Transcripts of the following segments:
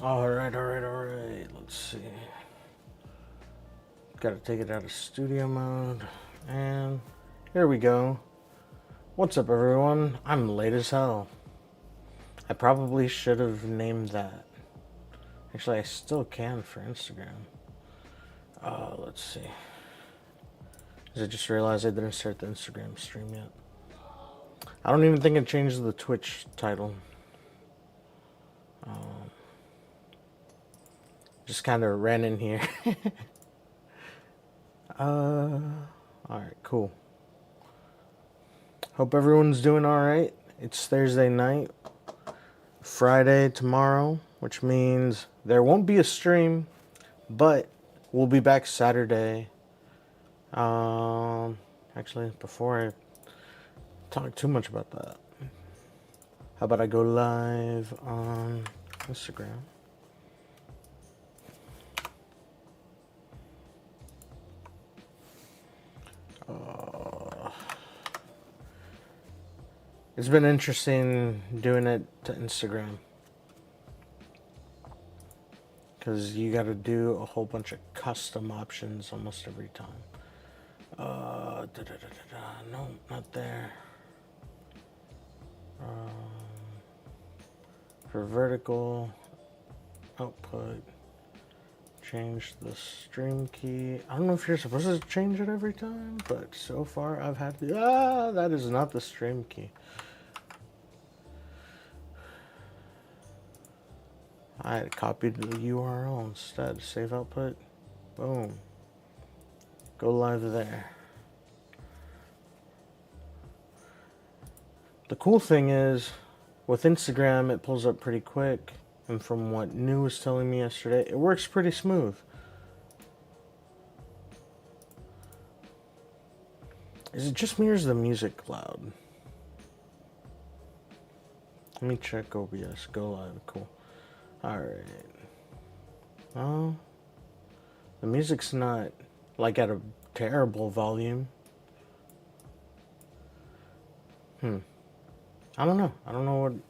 Alright. Let's see. Gotta take it out of studio mode. And here we go. What's up, everyone? I'm late as hell. I probably should have named that. Actually, I still can for Instagram. Let's see. Because I just realized I didn't start the Instagram stream yet. I don't even think I changed the Twitch title. Just kind of ran in here. Alright, cool. Hope everyone's doing alright. It's Thursday night, Friday tomorrow, which means there won't be a stream, but we'll be back Saturday. Actually, before I talk too much about that, how about I go live on Instagram? It's been interesting doing it to Instagram because you got to do a whole bunch of custom options almost every time. No, not there. For vertical output, change the stream key. I don't know if you're supposed to change it every time, but so far I've had to. That is not the stream key. I copied the URL instead. Save output. Boom. Go live there. The cool thing is, with Instagram, it pulls up pretty quick. And from what New was telling me yesterday, it works pretty smooth. Is it just me or is the music loud? Let me check OBS. Go live. Cool. Alright. Oh. The music's not like at a terrible volume. I don't know. I don't know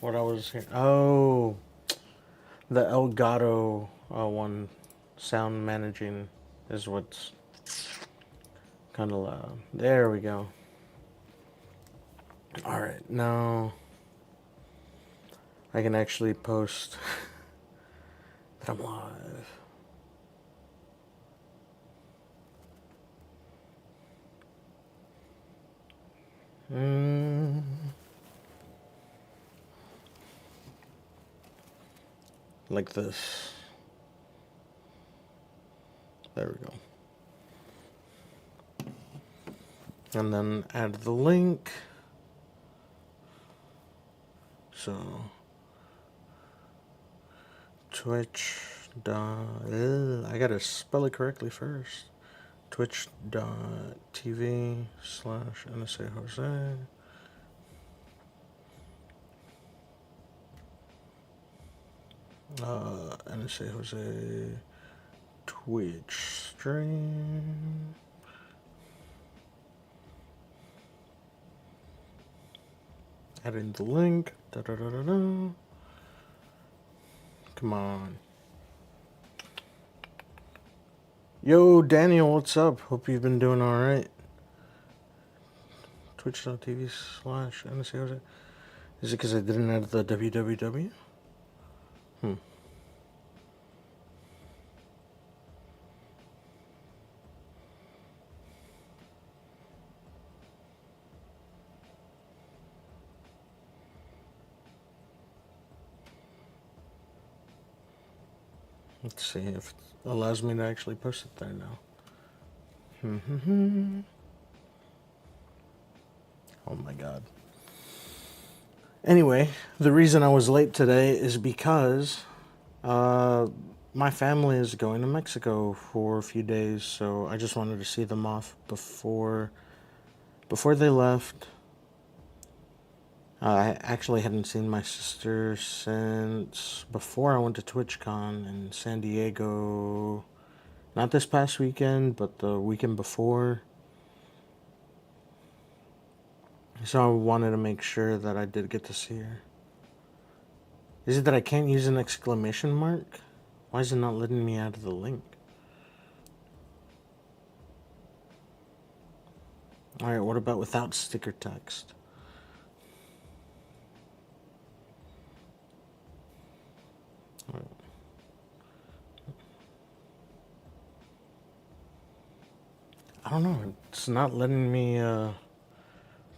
what I was hearing. Oh. The Elgato one sound managing is what's kind of loud. There we go. Alright, now I can actually post that I'm live. Like this. There we go. And then add the link. So I gotta spell it correctly first. Twitch.tv/NSAJose. NSAJose Twitch stream. Add in the link. Come on. Yo, Daniel, what's up? Hope you've been doing alright. Twitch.tv/NSAJose. Is it because I didn't add the www? Let's see if it allows me to actually post it there now. Oh my god. Anyway, the reason I was late today is because my family is going to Mexico for a few days, so I just wanted to see them off before they left. I actually hadn't seen my sister since before I went to TwitchCon in San Diego. Not this past weekend, but the weekend before. So I wanted to make sure that I did get to see her. Is it that I can't use an exclamation mark? Why is it not letting me add the link? Alright, what about without sticker text? Right. I don't know. It's not letting me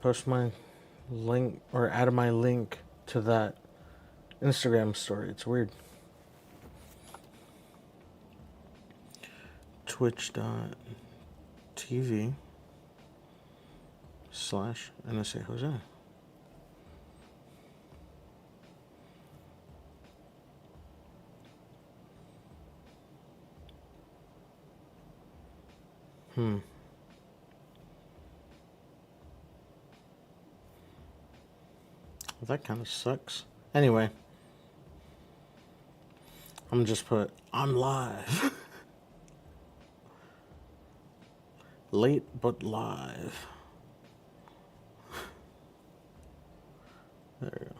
post my link or add my link to that Instagram story. It's weird. Twitch.tv/NSAJose. Well, that kind of sucks. Anyway, I'm just put, I'm live. Late but live. There we go.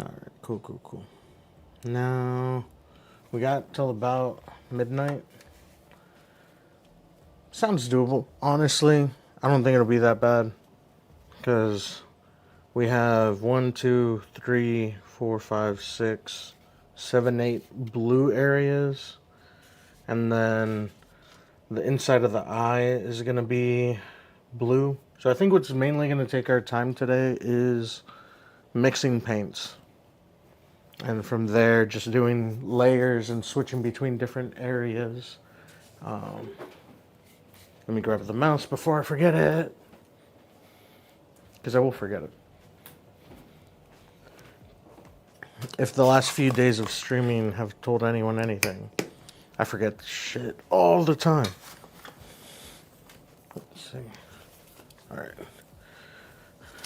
Alright, cool. Now, we got till about midnight. Sounds doable. Honestly, I don't think it'll be that bad. Because we have 1, 2, 3, 4, 5, 6, 7, 8 blue areas. And then the inside of the eye is going to be blue. So I think what's mainly going to take our time today is mixing paints. And from there, just doing layers and switching between different areas. Let me grab the mouse before I forget it. Because I will forget it. If the last few days of streaming have told anyone anything, I forget shit all the time. Let's see. Alright.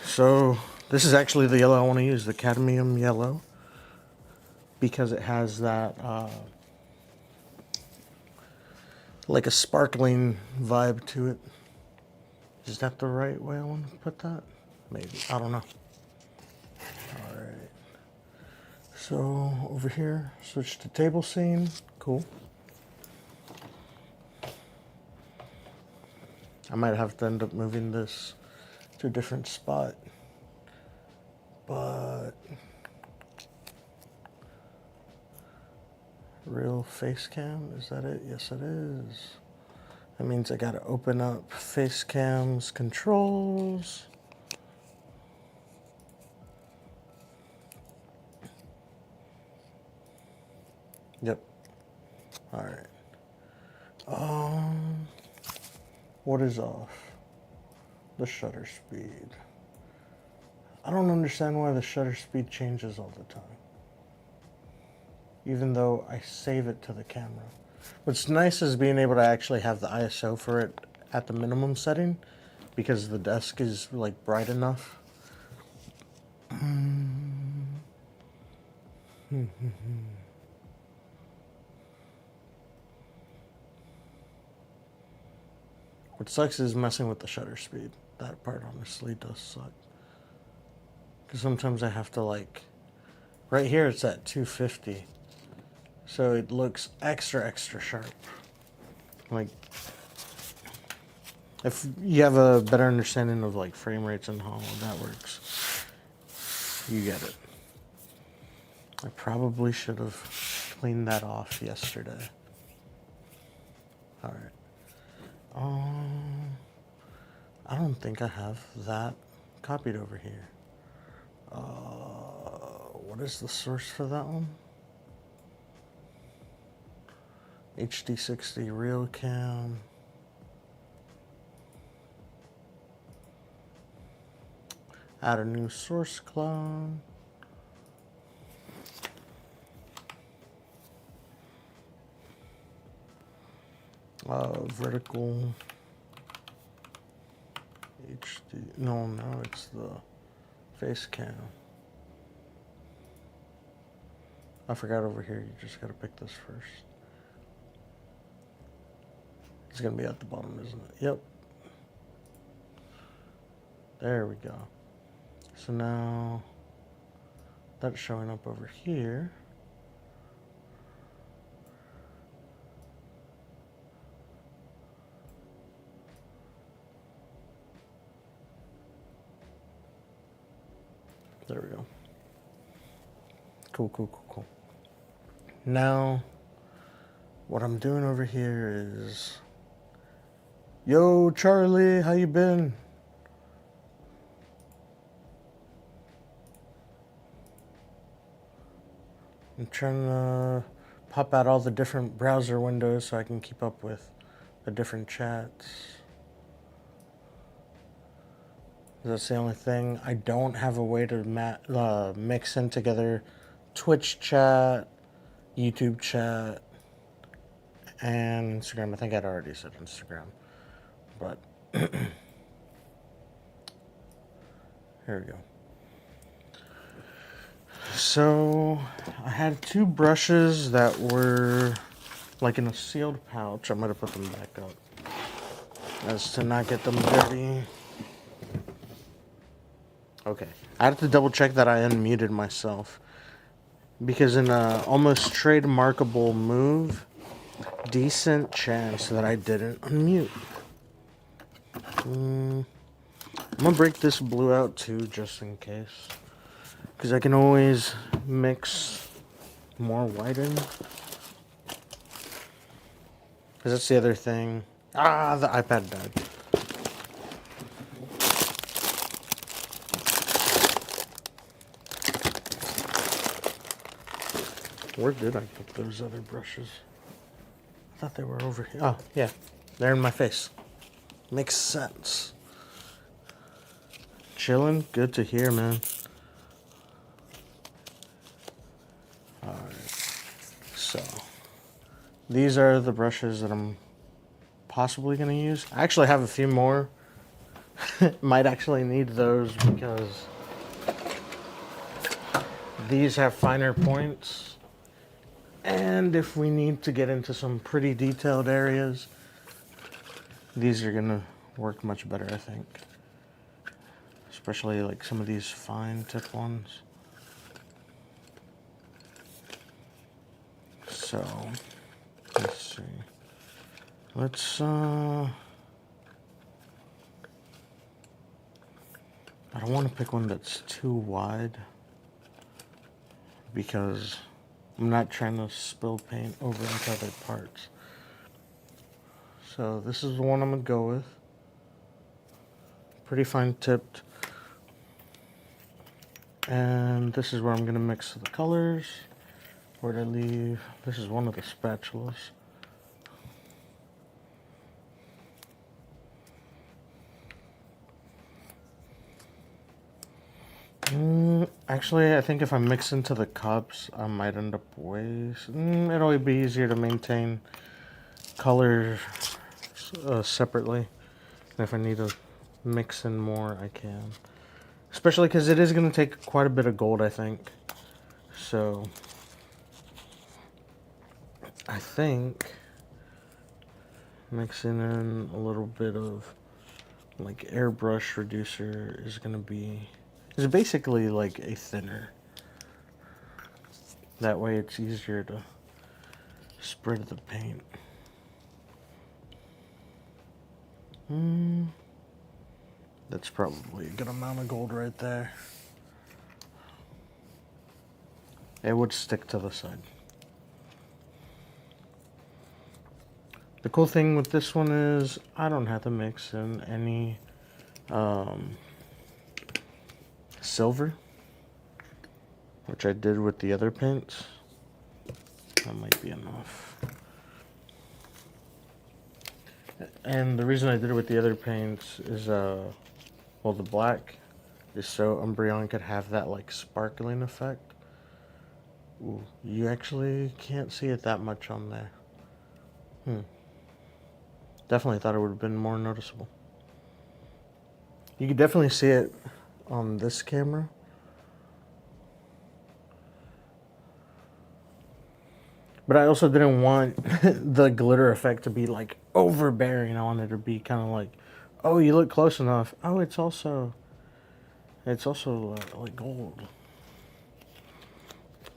So, this is actually the yellow I want to use, the cadmium yellow. Because it has that, like a sparkling vibe to it. Is that the right way I want to put that? Maybe. I don't know. Alright. So, over here, switch to table scene. Cool. I might have to end up moving this to a different spot. But real face cam, is that it? Yes, it is. That means I gotta open up face cam's controls. Yep. All right. What is off? The shutter speed. I don't understand why the shutter speed changes all the time. Even though I save it to the camera. What's nice is being able to actually have the ISO for it at the minimum setting because the desk is like bright enough. What sucks is messing with the shutter speed. That part honestly does suck. Because sometimes I have to like, right here it's at 250. So it looks extra sharp. Like, if you have a better understanding of like frame rates and how that works, you get it. I probably should have cleaned that off yesterday. All right. I don't think I have that copied over here. What is the source for that one? HD60 real cam. Add a new source clone. Vertical HD. No, it's the face cam. I forgot over here. You just gotta pick this first. It's gonna be at the bottom, isn't it? Yep. There we go. So now that's showing up over here. There we go. Cool. Now, what I'm doing over here is, yo, Charlie, how you been? I'm trying to pop out all the different browser windows so I can keep up with the different chats. That's the only thing. I don't have a way to mix in together Twitch chat, YouTube chat, and Instagram. I think I'd already said Instagram. But here we go. So I had two brushes that were like in a sealed pouch. I'm going to put them back up as to not get them dirty. Okay, I have to double check that I unmuted myself, because in a almost trademarkable move, decent chance that I didn't unmute. I'm gonna break this blue out too, just in case, because I can always mix more white in. Because that's the other thing. Ah, the iPad died. Where did I put those other brushes? I thought they were over here. Oh, yeah. They're in my face. Makes sense. Chilling? Good to hear, man. Alright. So, these are the brushes that I'm possibly going to use. I actually have a few more. Might actually need those because these have finer points. And if we need to get into some pretty detailed areas, these are gonna work much better, I think. Especially like some of these fine tip ones. So, let's see. I don't want to pick one that's too wide, because I'm not trying to spill paint over into other parts. So this is the one I'm going to go with. Pretty fine tipped. And this is where I'm going to mix the colors. Where'd I leave? This is one of the spatulas. Actually, I think if I mix into the cups, I might end up wasting. It'll be easier to maintain colors separately. And if I need to mix in more, I can. Especially because it is going to take quite a bit of gold, I think. So, I think mixing in a little bit of like airbrush reducer is going to be... It's basically like a thinner. That way it's easier to spread the paint. That's probably a good amount of gold right there. It would stick to the side. The cool thing with this one is I don't have to mix in any silver, which I did with the other paints. That might be enough. And the reason I did it with the other paints is, well, the black is so Umbreon could have that like sparkling effect. Ooh, you actually can't see it that much on there. Definitely thought it would have been more noticeable. You could definitely see it on this camera. But I also didn't want the glitter effect to be like overbearing. I wanted it to be kind of like, oh, you look close enough. Oh, it's also It's also like gold.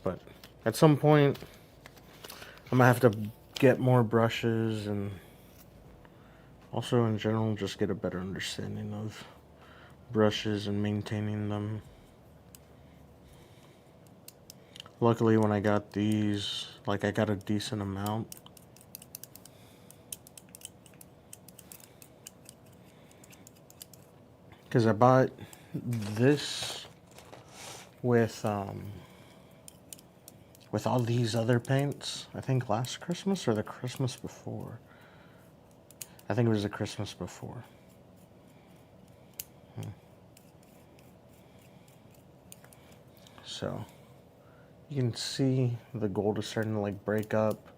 But at some point, I'm gonna have to get more brushes and also in general just get a better understanding of brushes and maintaining them. Luckily when I got these, like I got a decent amount. Because I bought this with all these other paints, I think last Christmas or the Christmas before. I think it was the Christmas before. So you can see the gold is starting to like break up.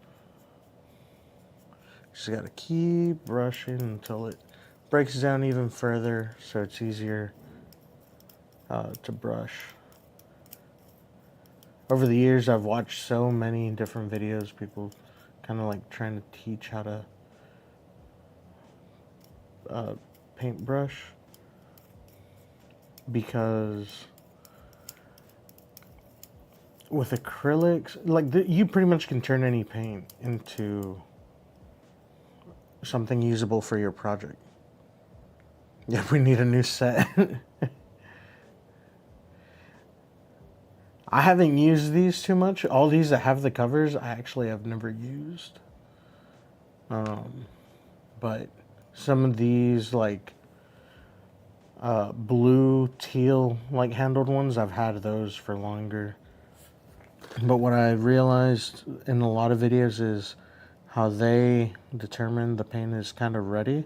Just gotta keep brushing until it breaks down even further so it's easier to brush. Over the years I've watched so many different videos, people kind of like trying to teach how to paintbrush, because with acrylics, like you pretty much can turn any paint into something usable for your project. Yeah, we need a new set. I haven't used these too much. All these that have the covers, I actually have never used. But some of these, like blue, teal, like handled ones, I've had those for longer. But what I realized in a lot of videos is how they determine the paint is kind of ready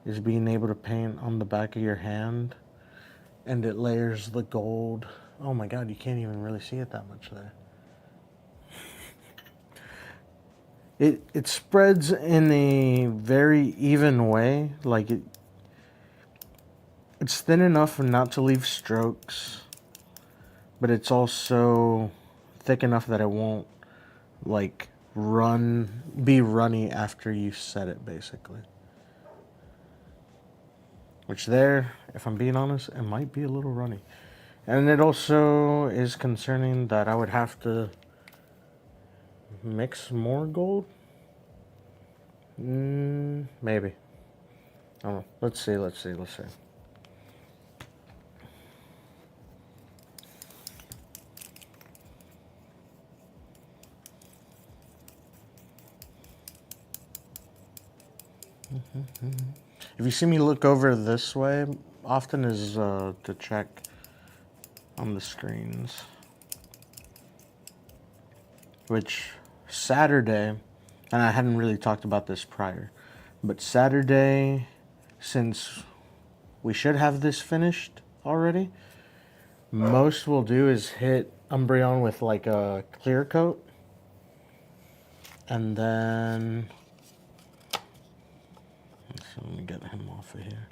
is being able to paint on the back of your hand, and it layers the gold. Oh my god, you can't even really see it that much there. It spreads in a very even way, like it's thin enough not to leave strokes, but it's also thick enough that it won't like be runny after you set it, basically. Which there, if I'm being honest, it might be a little runny. And it also is concerning that I would have to mix more gold. Maybe. I don't know. Let's see. If you see me look over this way, often is to check on the screens. Which Saturday, and I hadn't really talked about this prior, but Saturday, since we should have this finished already, most we'll do is hit Umbreon with like a clear coat, and then so let me get him off of here,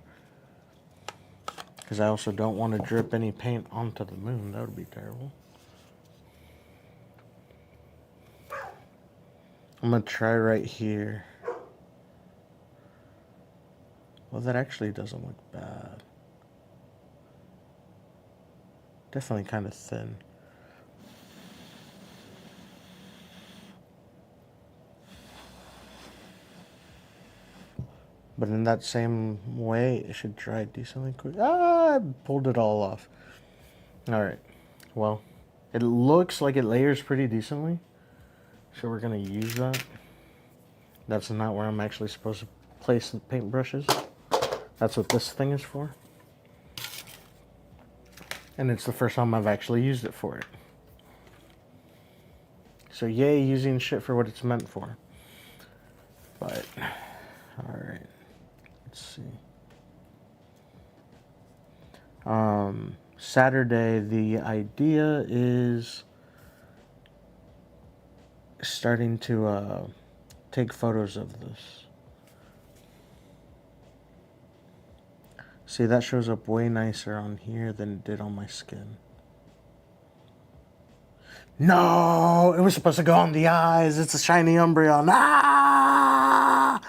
because I also don't want to drip any paint onto the moon. That would be terrible. I'm gonna try right here. Well, that actually doesn't look bad. Definitely kind of thin. But in that same way, it should dry decently quick. Ah, I pulled it all off. Alright, well, it looks like it layers pretty decently, so we're going to use that. That's not where I'm actually supposed to place the paintbrushes. That's what this thing is for. And it's the first time I've actually used it for it. So yay, using shit for what it's meant for. But, alright, let's see. Saturday, the idea is starting to take photos of this. See, that shows up way nicer on here than it did on my skin. No, it was supposed to go on the eyes. It's a shiny Umbreon. Ah!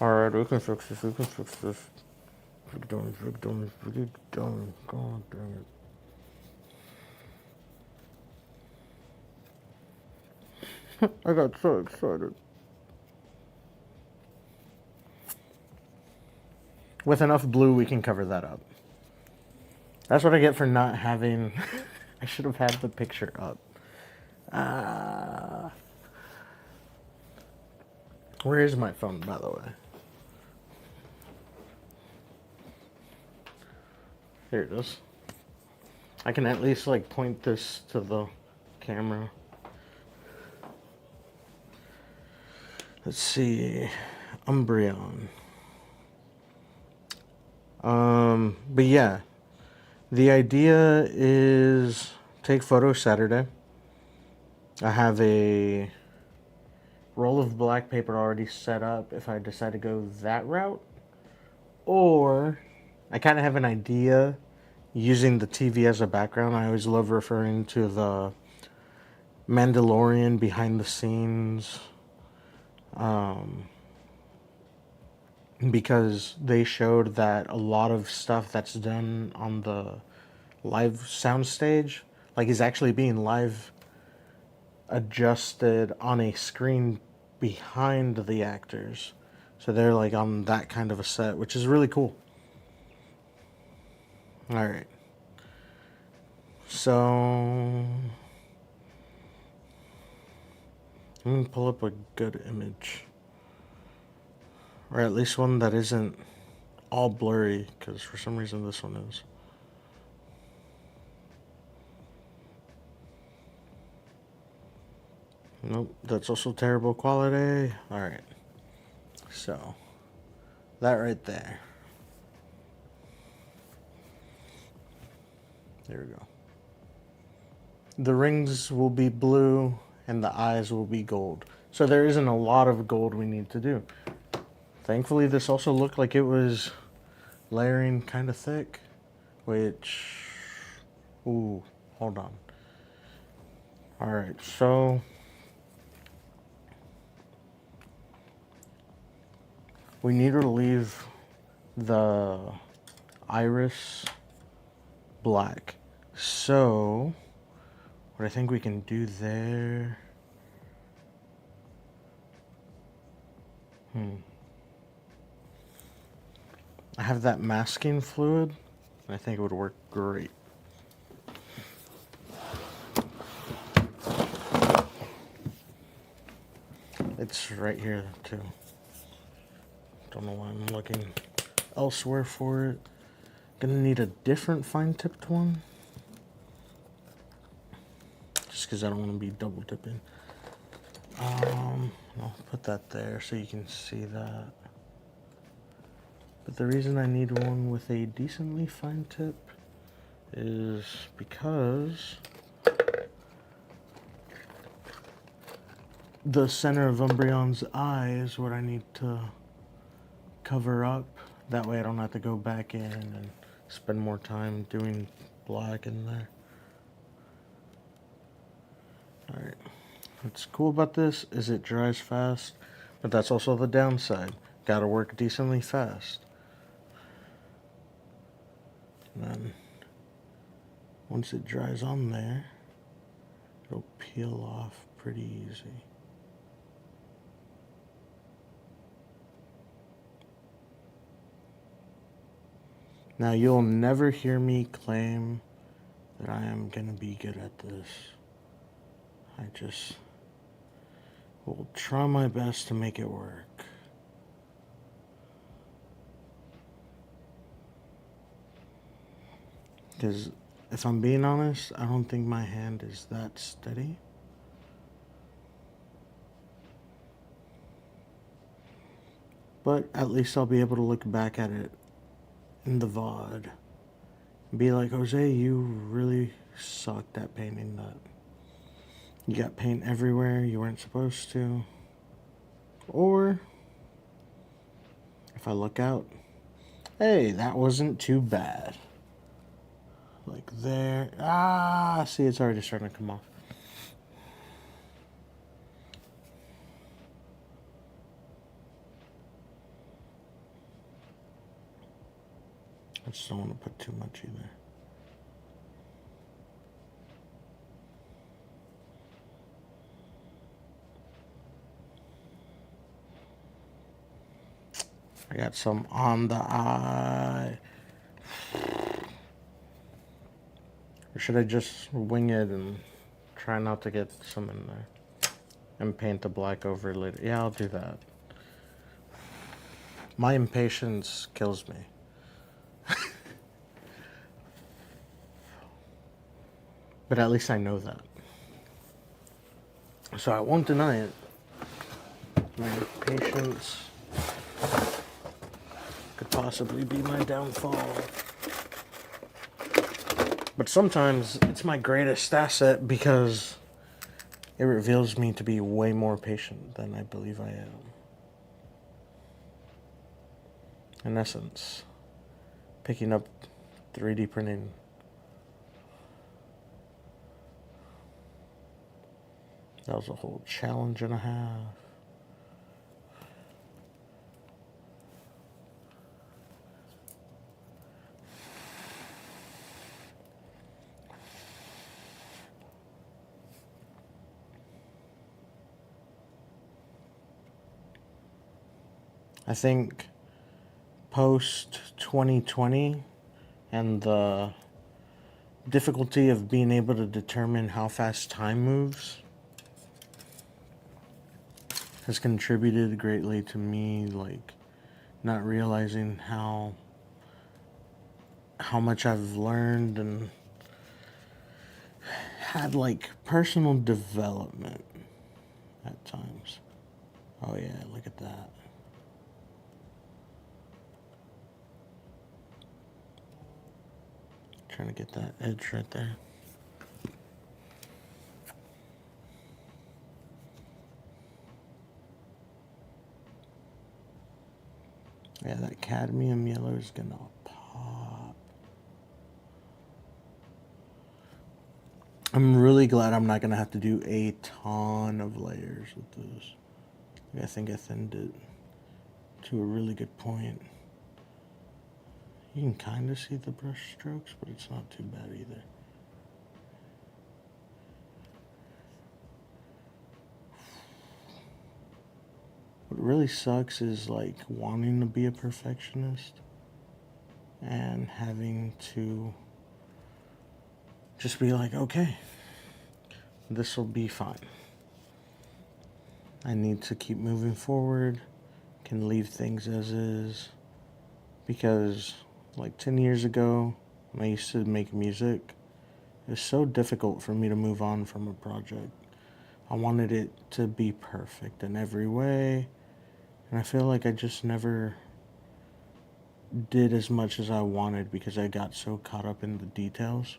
Alright, we can fix this. God dang it. I got so excited. With enough blue, we can cover that up. That's what I get for not having... I should have had the picture up. Where is my phone, by the way? Here it is. I can at least like point this to the camera. Let's see. Umbreon. But yeah. The idea is take photos Saturday. I have a roll of black paper already set up if I decide to go that route. Or I kind of have an idea using the TV as a background. I always love referring to the Mandalorian behind the scenes because they showed that a lot of stuff that's done on the live soundstage is actually being live adjusted on a screen behind the actors. So they're like on that kind of a set, which is really cool. All right. So I'm going to pull up a good image. Or at least one that isn't all blurry, because for some reason this one is. Nope, that's also terrible quality. Alright. So, that right there. There we go. The rings will be blue and the eyes will be gold. So there isn't a lot of gold we need to do. Thankfully, this also looked like it was layering kind of thick, which... Ooh, hold on. Alright, so... we need to leave the iris black. So, what I think we can do there... I have that masking fluid. I think it would work great. It's right here too. Don't know why I'm looking elsewhere for it. Gonna need a different fine tipped one. Just because I don't want to be double dipping. I'll put that there so you can see that. But the reason I need one with a decently fine tip is because the center of Umbreon's eye is what I need to cover up. That way I don't have to go back in and spend more time doing black in there. Alright. What's cool about this is it dries fast, but that's also the downside. Gotta work decently fast. And then once it dries on there, it'll peel off pretty easy. Now you'll never hear me claim that I am gonna be good at this. I just will try my best to make it work. Because if I'm being honest, I don't think my hand is that steady. But at least I'll be able to look back at it in the VOD and be like, Jose, you really sucked at painting that. You got paint everywhere you weren't supposed to. Or if I look out, hey, that wasn't too bad. Like there. Ah, see, it's already starting to come off. I just don't want to put too much either. I got some on the eye. Or should I just wing it and try not to get some in there? And paint the black over later. Yeah, I'll do that. My impatience kills me. But at least I know that. So I won't deny it. My impatience could possibly be my downfall. But sometimes it's my greatest asset because it reveals me to be way more patient than I believe I am. In essence, picking up 3D printing. That was a whole challenge and a half. I think post 2020 and the difficulty of being able to determine how fast time moves has contributed greatly to me, like, not realizing how much I've learned and had, like, personal development at times. Oh yeah, look at that. Trying to get that edge right there. Yeah, that cadmium yellow is gonna pop. I'm really glad I'm not gonna have to do a ton of layers with this. I think I thinned it to a really good point. You can kind of see the brush strokes, but it's not too bad either. What really sucks is, like, wanting to be a perfectionist and having to just be like, okay, this will be fine. I need to keep moving forward, can leave things as is, because like 10 years ago, when I used to make music, it was so difficult for me to move on from a project. I wanted it to be perfect in every way, and I feel like I just never did as much as I wanted because I got so caught up in the details.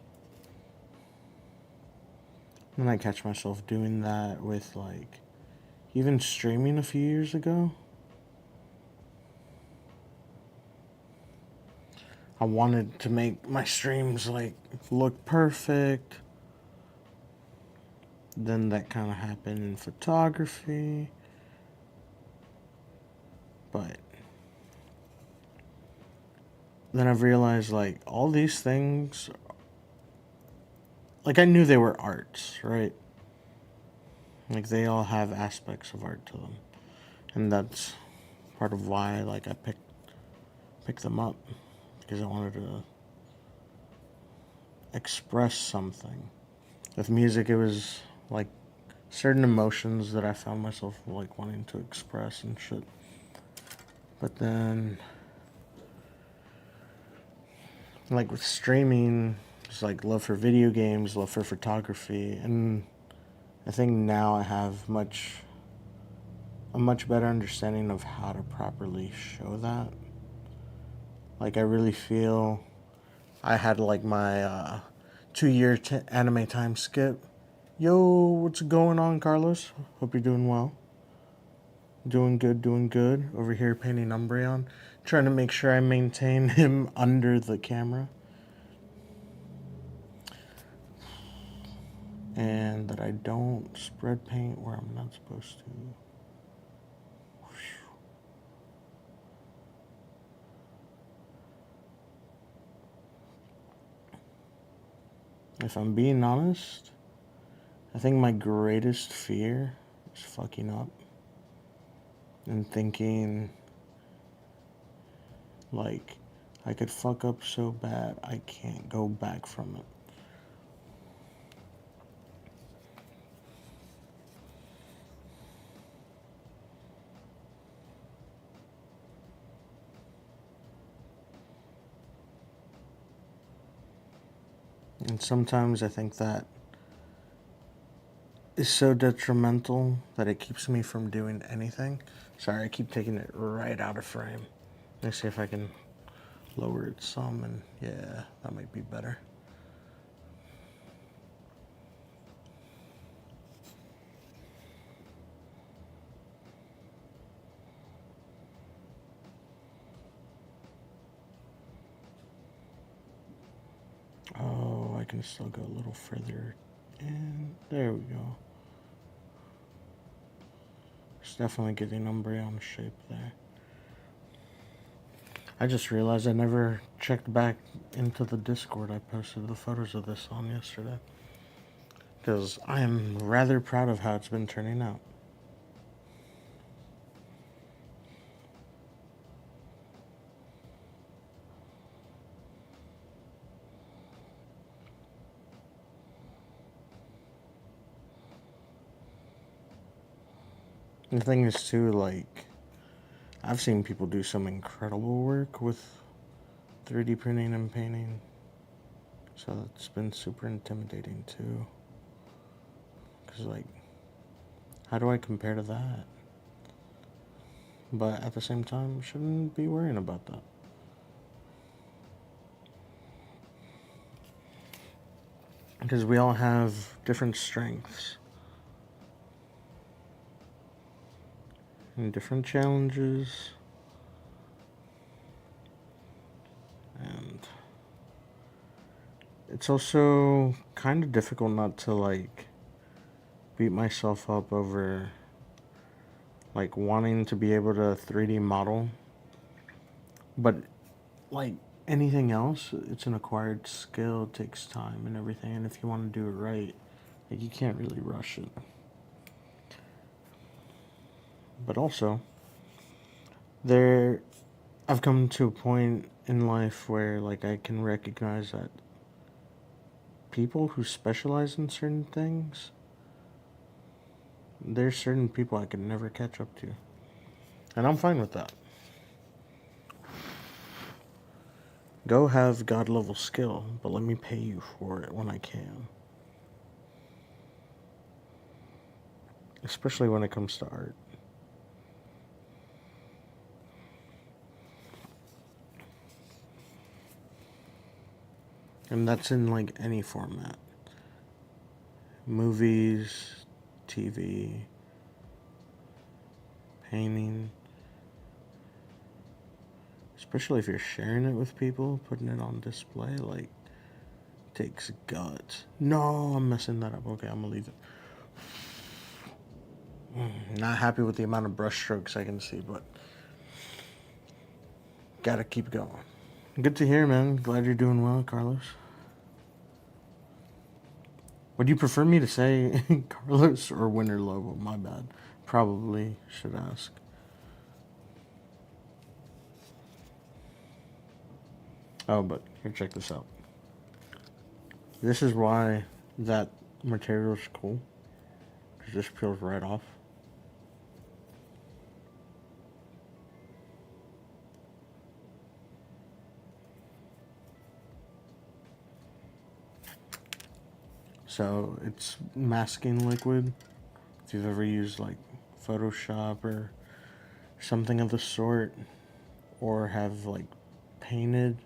And I catch myself doing that with, like, even streaming a few years ago. I wanted to make my streams, like, look perfect. Then that kind of happened in photography. But then I've realized, like, all these things, like, I knew they were arts, right? Like, they all have aspects of art to them. And that's part of why, like, I picked them up. Because I wanted to express something. With music, it was, like, certain emotions that I found myself, like, wanting to express and shit. But then, like, with streaming, it's like love for video games, love for photography, and I think now I have a much better understanding of how to properly show that. Like, I really feel I had, like, my 2-year anime time skip. Yo, what's going on, Carlos? Hope you're doing well. Doing good. Over here painting Umbreon. Trying to make sure I maintain him under the camera. And that I don't spread paint where I'm not supposed to. If I'm being honest, I think my greatest fear is fucking up and thinking like I could fuck up so bad I can't go back from it. And sometimes I think that is so detrimental that it keeps me from doing anything. Sorry, I keep taking it right out of frame. Let's see if I can lower it some, and yeah, that might be better. Oh, I can still go a little further. And there we go. It's definitely getting Umbreon shape there. I just realized I never checked back into the Discord I posted the photos of this on yesterday. Because I am rather proud of how it's been turning out. The thing is too, like, I've seen people do some incredible work with 3D printing and painting. So it's been super intimidating too. Because, like, how do I compare to that? But at the same time, shouldn't be worrying about that. Because we all have different strengths and different challenges. And it's also kind of difficult not to, like, beat myself up over, like, wanting to be able to 3D model. But, like, anything else, it's an acquired skill, it takes time and everything. And if you want to do it right, like, you can't really rush it. But also, I've come to a point in life where, like, I can recognize that people who specialize in certain things, there's certain people I could never catch up to. And I'm fine with that. Go have God level skill, but let me pay you for it when I can. Especially when it comes to art. And that's in, like, any format. Movies, TV, painting. Especially if you're sharing it with people, putting it on display, like, takes guts. No, I'm messing that up. Okay, I'm gonna leave it. Not happy with the amount of brush strokes I can see, but gotta keep going. Good to hear, man. Glad you're doing well, Carlos. Would you prefer me to say Carlos or Winter Lobo? My bad. Probably should ask. Oh, but here, check this out. This is why that material is cool. Because this peels right off. So it's masking liquid. If you've ever used, like, Photoshop or something of the sort, or have, like, painted,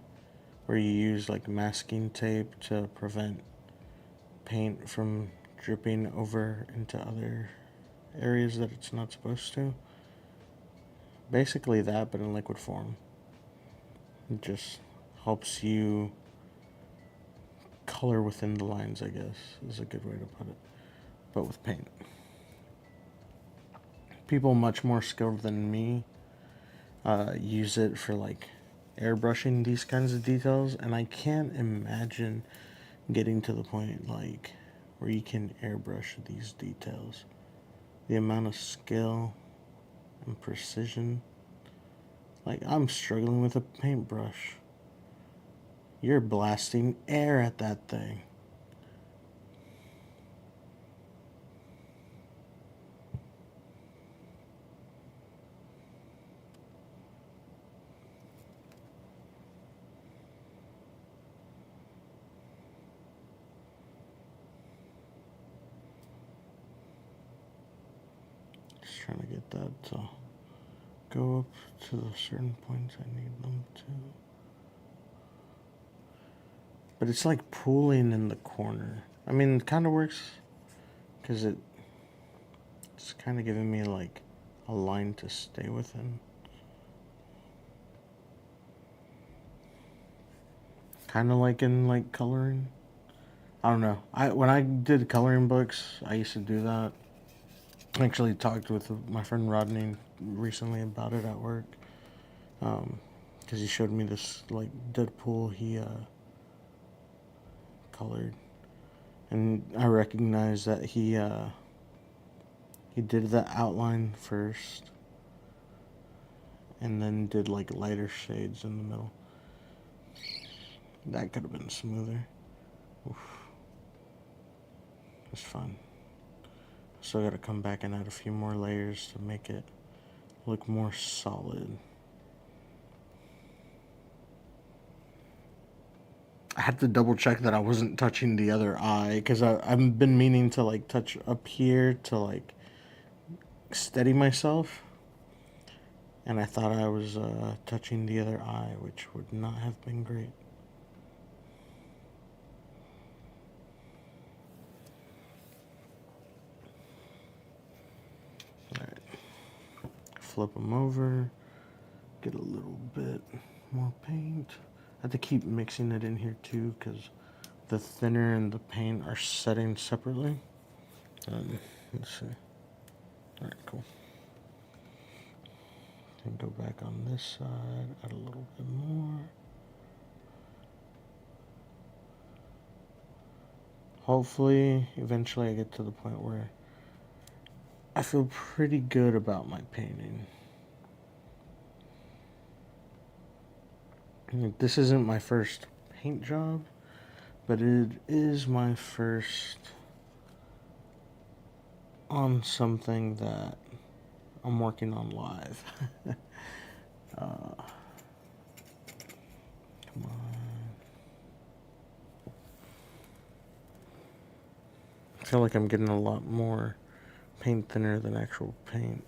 where you use, like, masking tape to prevent paint from dripping over into other areas that it's not supposed to. Basically that, but in liquid form. It just helps you color within the lines, I guess, is a good way to put it. But with paint. People much more skilled than me use it for, like, airbrushing these kinds of details, and I can't imagine getting to the point like where you can airbrush these details. The amount of skill and precision. Like, I'm struggling with a paintbrush. You're blasting air at that thing. Just trying to get that to go up to the certain points I need them to. But it's like pooling in the corner. I mean, it kind of works because it's kind of giving me like a line to stay within. Kind of like in like coloring. I don't know. When I did coloring books, I used to do that. I actually talked with my friend Rodney recently about it at work. Because he showed me this like Deadpool he colored, and I recognized that he did the outline first, and then did like lighter shades in the middle. That could have been smoother. Oof. It's fun. Still got to come back and add a few more layers to make it look more solid. I had to double check that I wasn't touching the other eye because I've been meaning to like touch up here to like steady myself, and I thought I was touching the other eye, which would not have been great. Alright, flip them over, get a little bit more paint. I have to keep mixing it in here too because the thinner and the paint are setting separately. Let's see. Alright, cool. And go back on this side, add a little bit more. Hopefully, eventually I get to the point where I feel pretty good about my painting. This isn't my first paint job, but it is my first on something that I'm working on live. Come on. I feel like I'm getting a lot more paint thinner than actual paint.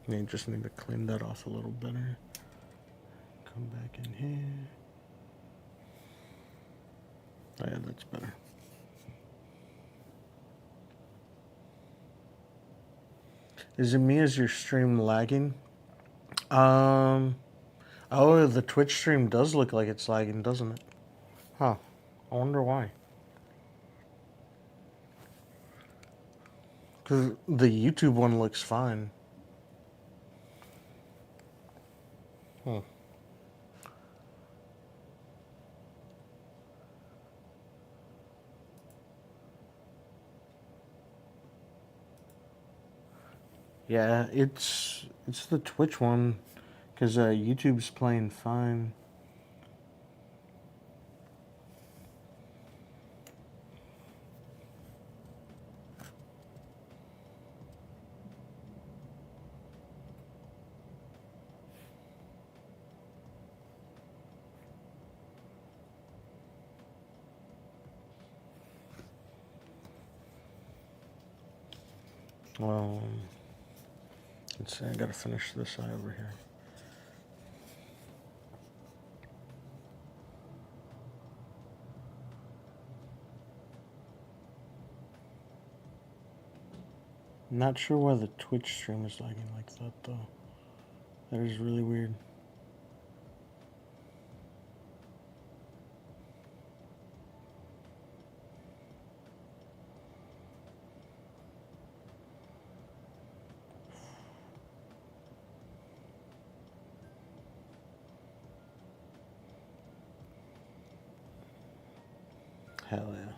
I just need to clean that off a little better. Come back in here. Oh yeah, that's better. Is it me? Is your stream lagging? Oh, the Twitch stream does look like it's lagging, doesn't it? Huh. I wonder why. Because the YouTube one looks fine. Yeah, it's the Twitch one, because YouTube's playing fine. Well, let's see, I gotta finish this eye over here. Not sure why the Twitch stream is lagging like that, though. That is really weird. Hell yeah.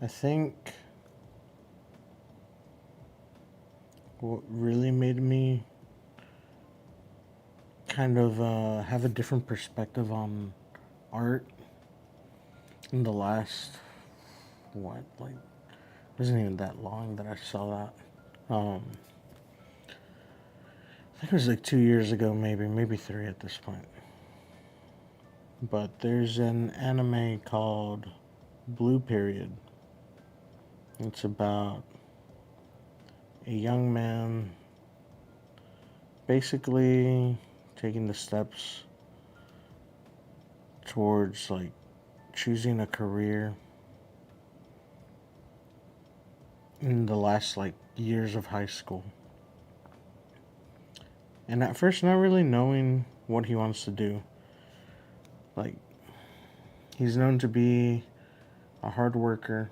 I think what really made me kind of have a different perspective on art in the last, what, like, it wasn't even that long that I saw that. I think it was like 2 years ago, maybe 3 at this point. But there's an anime called Blue Period. It's about a young man basically taking the steps towards like choosing a career in the last like years of high school. And at first not really knowing what he wants to do. Like, he's known to be a hard worker.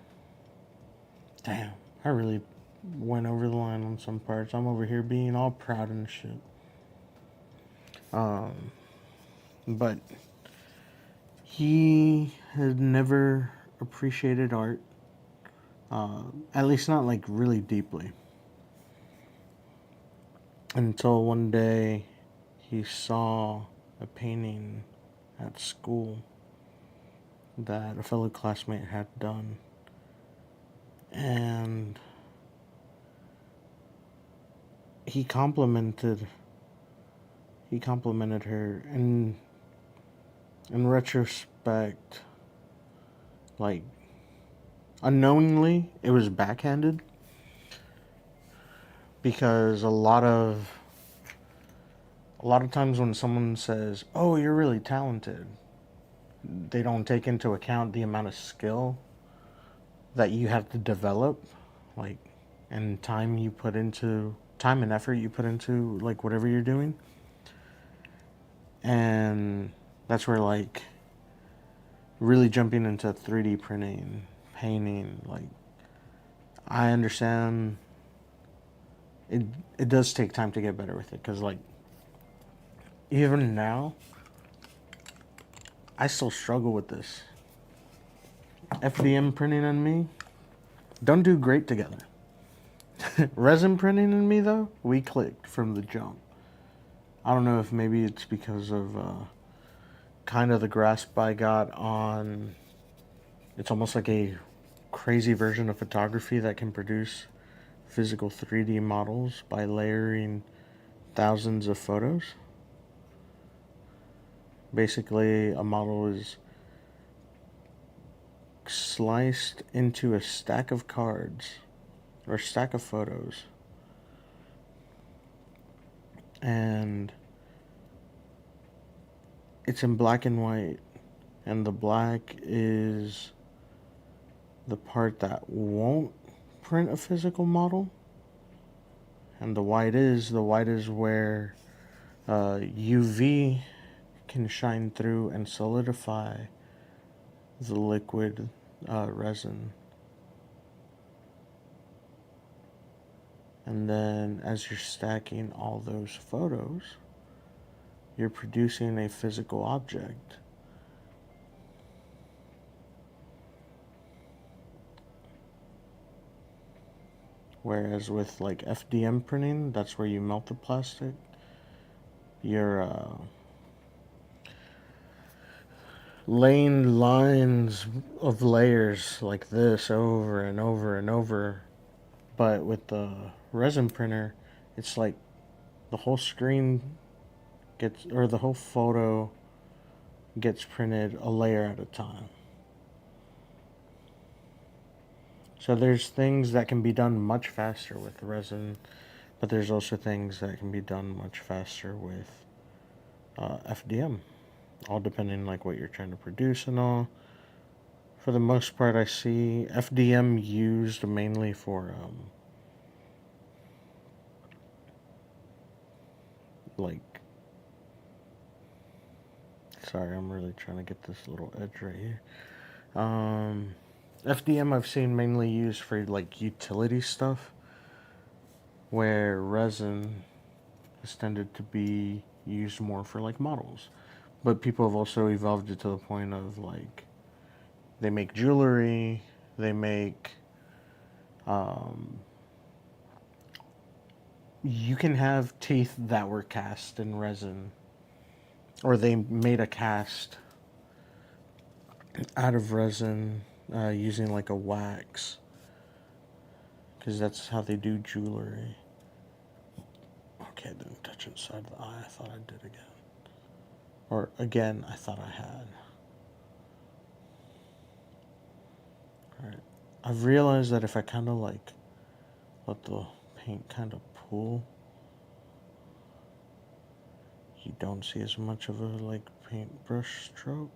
Damn, I really went over the line on some parts. I'm over here being all proud and shit. But he had never appreciated art, at least not like really deeply. Until one day he saw a painting at school that a fellow classmate had done. And he complimented her, and in retrospect, like, unknowingly it was backhanded, because a lot of times when someone says, "Oh, you're really talented," they don't take into account the amount of skill that you have to develop, like, and time and effort you put into like whatever you're doing. And that's where, like, really jumping into 3D printing, painting, like, I understand it does take time to get better with it, because, like, even now I still struggle with this. FDM printing and me don't do great together. Resin printing and me, though, we clicked from the jump. I don't know if maybe it's because of kind of the grasp I got on. It's almost like a crazy version of photography that can produce physical 3D models by layering thousands of photos. Basically, a model is sliced into a stack of cards or a stack of photos, and it's in black and white, and the black is the part that won't print a physical model, and the white is where UV can shine through and solidify the liquid resin. And then as you're stacking all those photos, you're producing a physical object. Whereas with like FDM printing, that's where you melt the plastic. You're laying lines of layers like this over and over and over. But with the resin printer, it's like the whole screen the whole photo gets printed a layer at a time. So there's things that can be done much faster with resin, but there's also things that can be done much faster with FDM, all depending like what you're trying to produce and all. For the most part, I see FDM used mainly for like, sorry, I'm really trying to get this little edge right here. FDM I've seen mainly used for like utility stuff, where resin has tended to be used more for like models. But people have also evolved it to the point of like they make jewelry, they make you can have teeth that were cast in resin, or they made a cast out of resin using like a wax, because that's how they do jewelry. Okay, I didn't touch inside the eye. I thought I did again. Or again, I thought I had. Alright. I've realized that if I kind of like let the paint kind of pool, you don't see as much of a like paintbrush stroke.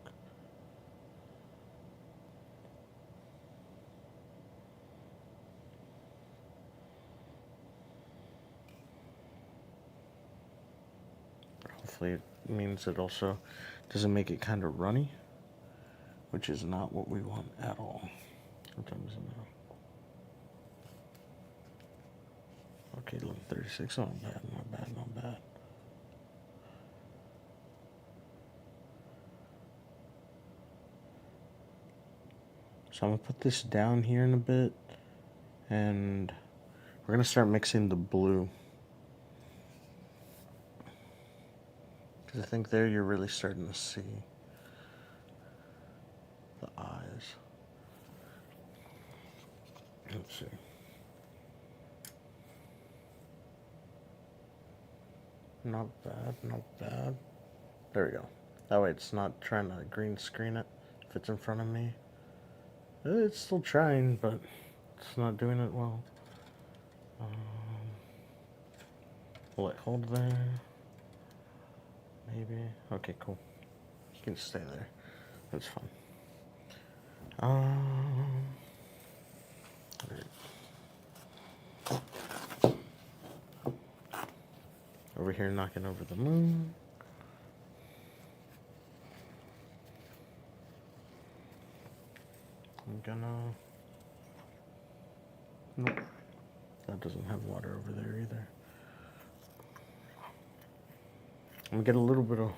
Hopefully it means it also doesn't make it kind of runny, which is not what we want at all. What time is it now? Okay, 11:36. Not bad, not bad, not bad. So I'm gonna put this down here in a bit, and we're gonna start mixing the blue. Because I think there you're really starting to see the eyes. Let's see. Not bad, not bad. There we go. That way it's not trying to green screen it if it's in front of me. It's still trying, but it's not doing it well. Will it hold there? Maybe. Okay, cool. You can stay there. That's fine. Over here knocking over the moon. I'm gonna... Nope. That doesn't have water over there either. I'm gonna get a little bit of...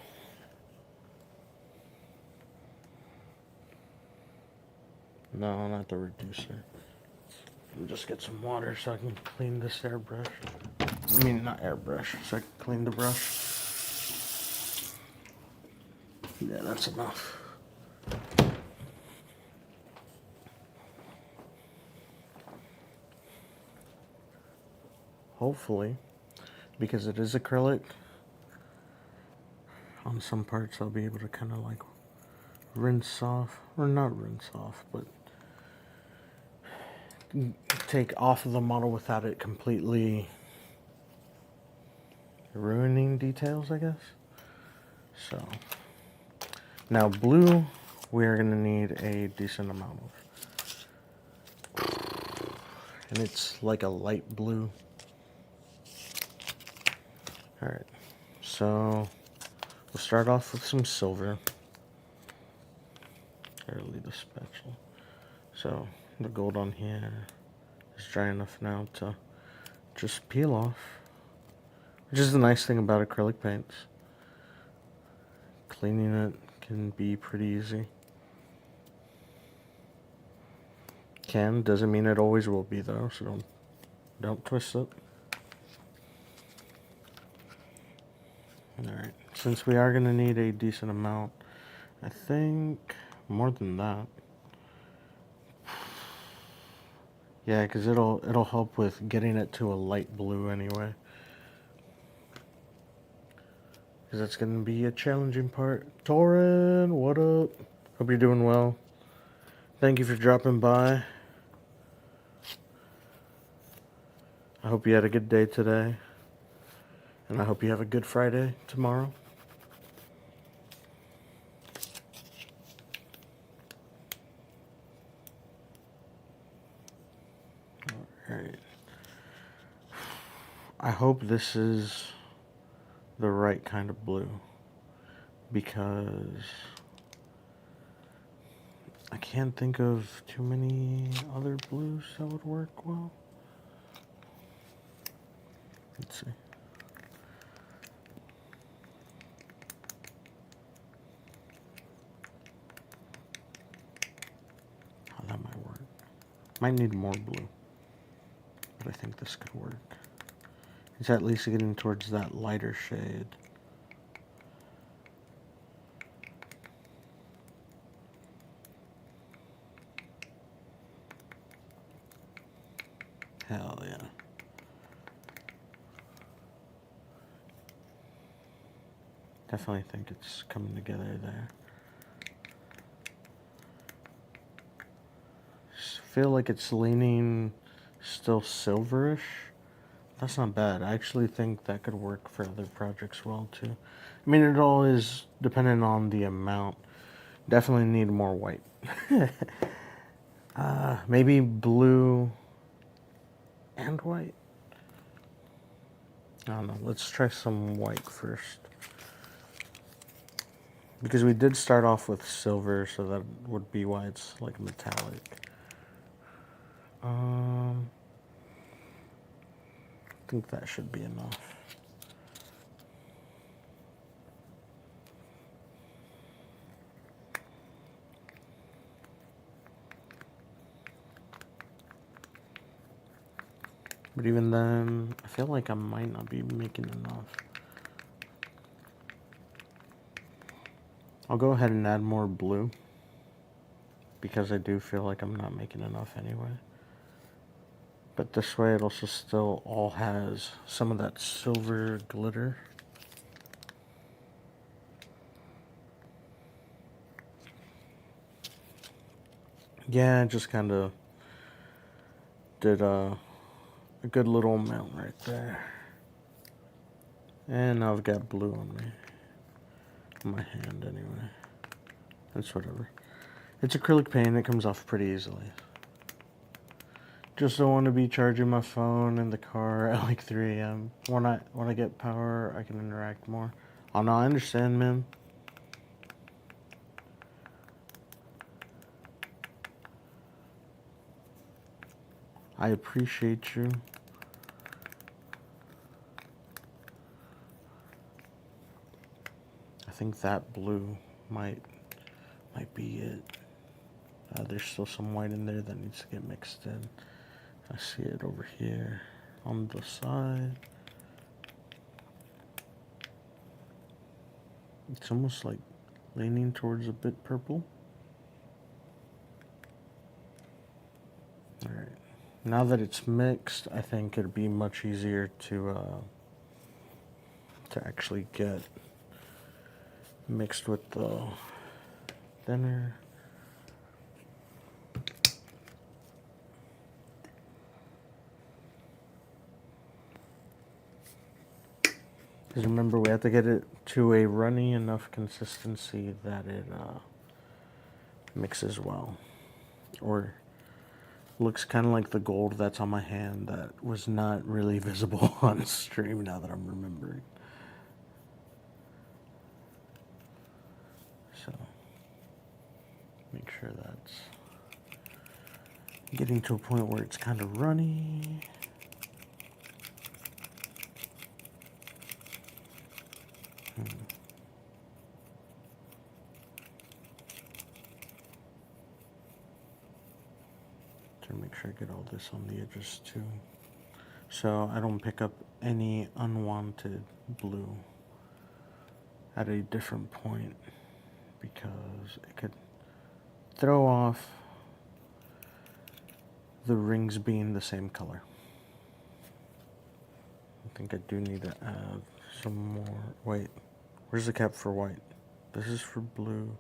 No, not the reducer. I'll just get some water so I can clean this airbrush. I mean, not airbrush, so I can clean the brush. Yeah, that's enough. Hopefully, because it is acrylic, on some parts I'll be able to kind of like rinse off, or not rinse off, but take off of the model without it completely ruining details, I guess. So, now blue, we're going to need a decent amount of. And it's like a light blue. Alright, so we'll start off with some silver. Barely the spatula. So the gold on here is dry enough now to just peel off. Which is the nice thing about acrylic paints. Cleaning it can be pretty easy. Doesn't mean it always will be though, so don't twist it. Alright, since we are gonna need a decent amount, I think more than that. Yeah, because it'll help with getting it to a light blue anyway. Because that's going to be a challenging part. Torin, what up? Hope you're doing well. Thank you for dropping by. I hope you had a good day today. And I hope you have a good Friday tomorrow. Alright. I hope this is the right kind of blue, because I can't think of too many other blues that would work well. Let's see. Might need more blue, but I think this could work. It's at least getting towards that lighter shade. Hell yeah. Definitely think it's coming together there. Feel like it's leaning still silverish. That's not bad. I actually think that could work for other projects well too. I mean, it all is dependent on the amount. Definitely need more white. Maybe blue and white. I don't know. Let's try some white first. Because we did start off with silver, so that would be why it's like metallic. I think that should be enough. But even then, I feel like I might not be making enough. I'll go ahead and add more blue, because I do feel like I'm not making enough anyway. But this way it also still all has some of that silver glitter. Yeah, I just kind of did a good little amount right there. And now I've got blue on me. On my hand anyway. That's whatever. It's acrylic paint, it comes off pretty easily. Just don't want to be charging my phone in the car at like 3 a.m. When I get power, I can interact more. Oh no, I understand, man. I appreciate you. I think that blue might be it. There's still some white in there that needs to get mixed in. I see it over here on the side. It's almost like leaning towards a bit purple. Alright. Now that it's mixed, I think it'd be much easier to actually get mixed with the thinner. Because remember, we have to get it to a runny enough consistency that it mixes well. Or looks kind of like the gold that's on my hand that was not really visible on stream now that I'm remembering. So, make sure that's getting to a point where it's kind of runny. To make sure I get all this on the edges too, so I don't pick up any unwanted blue at a different point, because it could throw off the rings being the same color. I think I do need to add some more. Wait, where's the cap for white? This is for blue.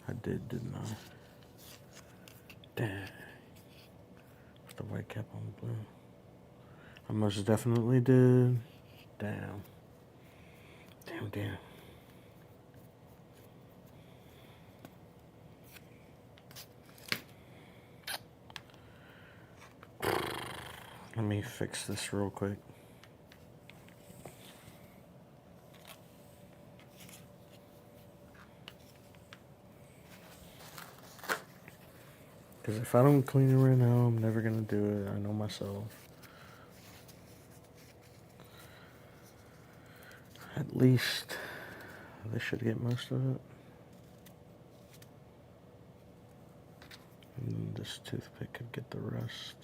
I did, didn't I? Dang. Put the white cap on blue. I most definitely did. Damn. Damn. Let me fix this real quick. Because if I don't clean it right now, I'm never going to do it. I know myself. At least they should get most of it. this toothpick could get the rest.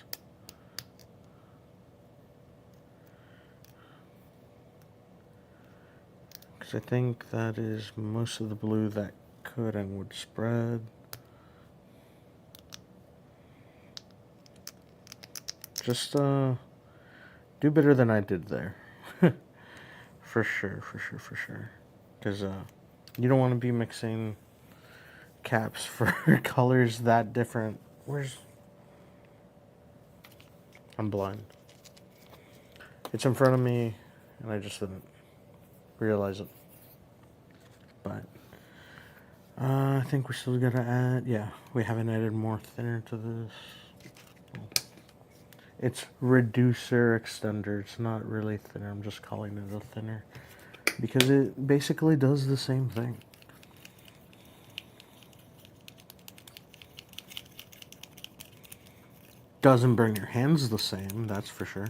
Because I think that is most of the blue that could and would spread. Just do better than I did there. For sure. Because you don't want to be mixing caps for colors that different. I'm blind. It's in front of me, and I just didn't realize it. But I think we're still gonna add. Yeah, we haven't added more thinner to this. It's reducer extender. It's not really thinner. I'm just calling it a thinner because it basically does the same thing. Doesn't burn your hands the same, that's for sure.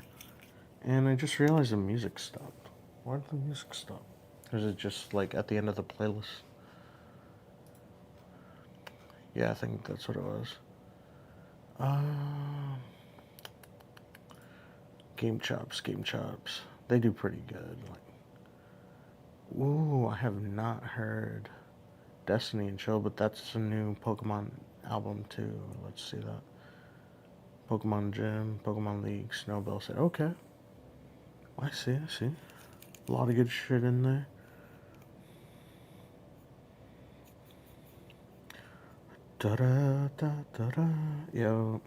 And I just realized the music stopped. Why did the music stop? Or is it just like at the end of the playlist? Yeah, I think that's what it was. Game Chops. They do pretty good. Ooh, I have not heard Destiny and Chill, but that's a new Pokemon album too. Let's see that. Pokemon Gym, Pokemon League, Snowbell said, okay. I see. A lot of good shit in there. Da-da-da-da-da. Yo.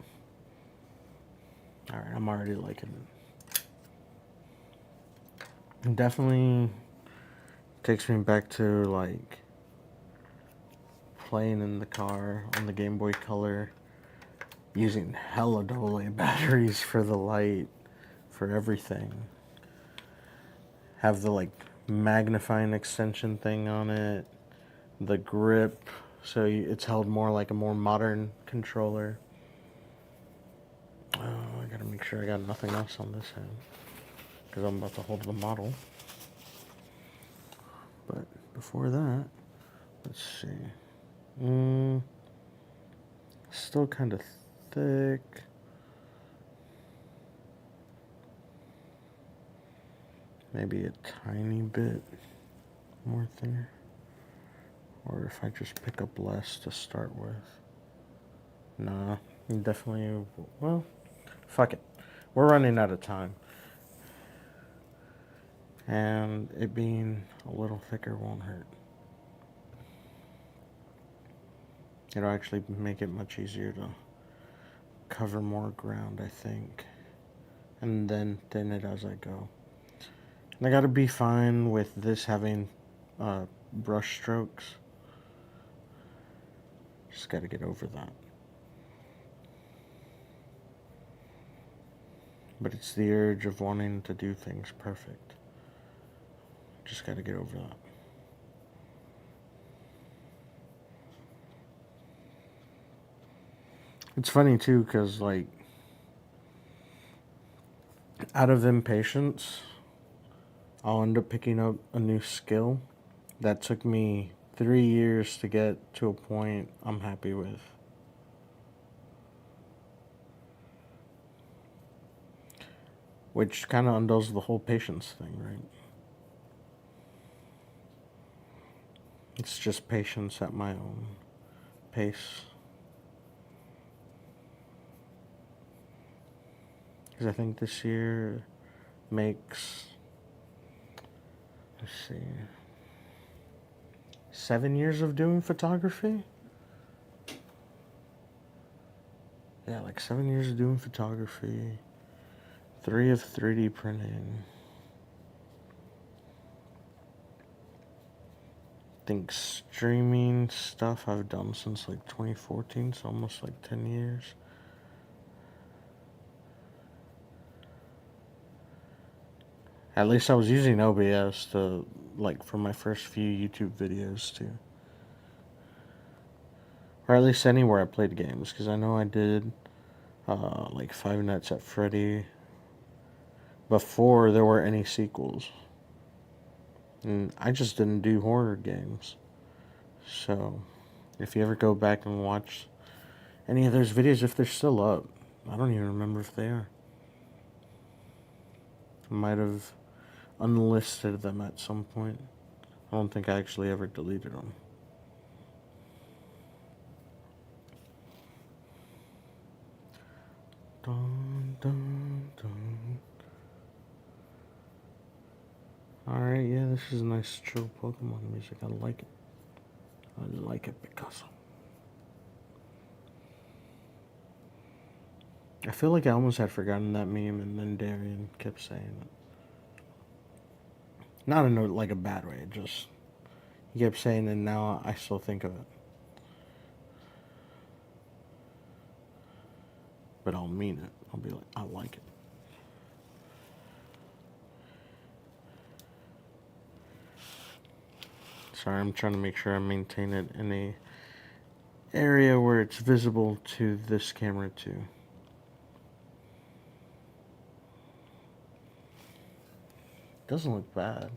Alright, I'm already liking it. Definitely takes me back to like playing in the car on the Game Boy Color, using hella AA batteries for the light, for everything. Have the like magnifying extension thing on it, the grip, so it's held more like a more modern controller. Oh, I gotta make sure I got nothing else on this hand, because I'm about to hold the model. But before that, let's see. Still kind of thick. Maybe a tiny bit more thinner. Or if I just pick up less to start with. Nah, definitely, well, fuck it. We're running out of time. And it being a little thicker won't hurt. It'll actually make it much easier to cover more ground, I think. And then thin it as I go. And I gotta be fine with this having brush strokes. Just gotta get over that. But it's the urge of wanting to do things perfect. Just gotta get over that. It's funny too, because like, out of impatience, I'll end up picking up a new skill that took me 3 years to get to a point I'm happy with. Which kind of undoes the whole patience thing, right? It's just patience at my own pace. Because I think this year makes, let's see, 7 years of doing photography? Yeah, like 7 years of doing photography, 3 of 3D printing. I think streaming stuff I've done since like 2014, so almost like 10 years. At least I was using OBS to, like, for my first few YouTube videos too. Or at least anywhere I played games, because I know I did like Five Nights at Freddy before there were any sequels. And I just didn't do horror games. So if you ever go back and watch any of those videos if they're still up. I don't even remember if they are. I might have unlisted them at some point. I don't think I actually ever deleted them. Dun, dun, dun. Alright, yeah, this is nice, chill Pokemon music. I like it. I like it, Picasso. I feel like I almost had forgotten that meme, and then Darian kept saying it. Not in like a bad way, just he kept saying it, and now I still think of it. But I'll mean it. I'll be like, I like it. Sorry, I'm trying to make sure I maintain it in a area where it's visible to this camera too. Doesn't look bad.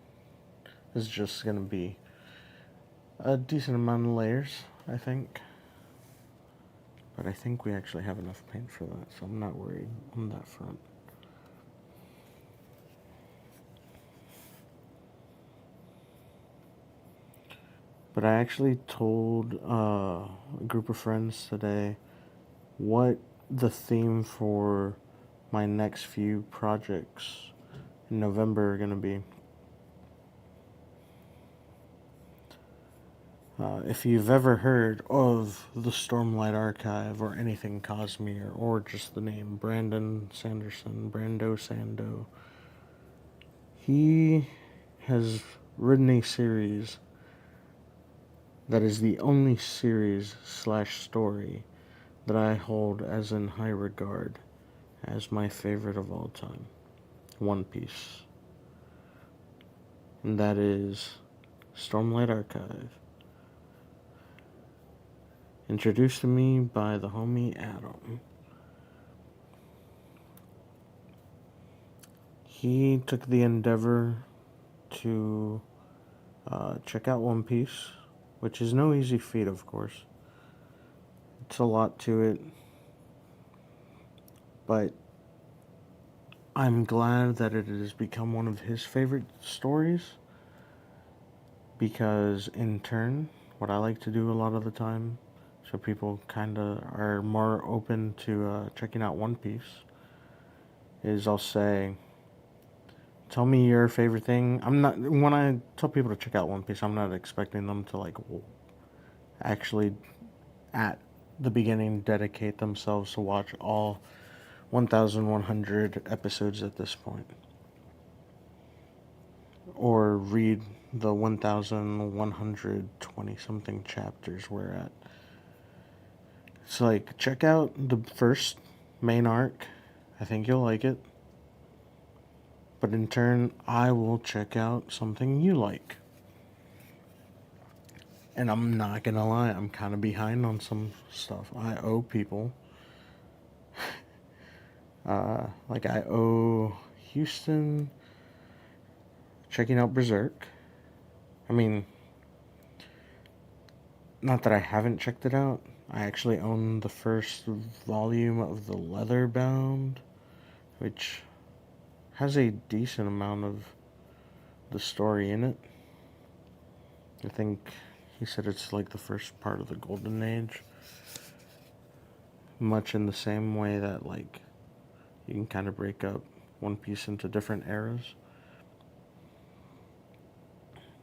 This is just gonna be a decent amount of layers, I think. But I think we actually have enough paint for that, so I'm not worried on that front. But I actually told a group of friends today what the theme for my next few projects in November are going to be. If you've ever heard of the Stormlight Archive or anything Cosmere, or just the name Brandon Sanderson, Brando Sando, he has written a series that is the only series / story that I hold as in high regard as my favorite of all time, One Piece. And that is Stormlight Archive, introduced to me by the homie Adam. He took the endeavor to check out One Piece, which is no easy feat, of course. It's a lot to it, but I'm glad that it has become one of his favorite stories, because in turn, what I like to do a lot of the time, so people kind of are more open to checking out One Piece, is I'll say, tell me your favorite thing. When I tell people to check out One Piece, I'm not expecting them to actually at the beginning dedicate themselves to watch all 1,100 episodes at this point, or read the 1,120 something chapters we're at. It's like, check out the first main arc. I think you'll like it. But in turn, I will check out something you like. And I'm not gonna lie, I'm kind of behind on some stuff. I owe people. I owe Houston checking out Berserk. I mean, not that I haven't checked it out. I actually own the first volume of the Leatherbound, which has a decent amount of the story in it. I think he said it's like the first part of the Golden Age. Much in the same way that, like, you can kind of break up One Piece into different eras.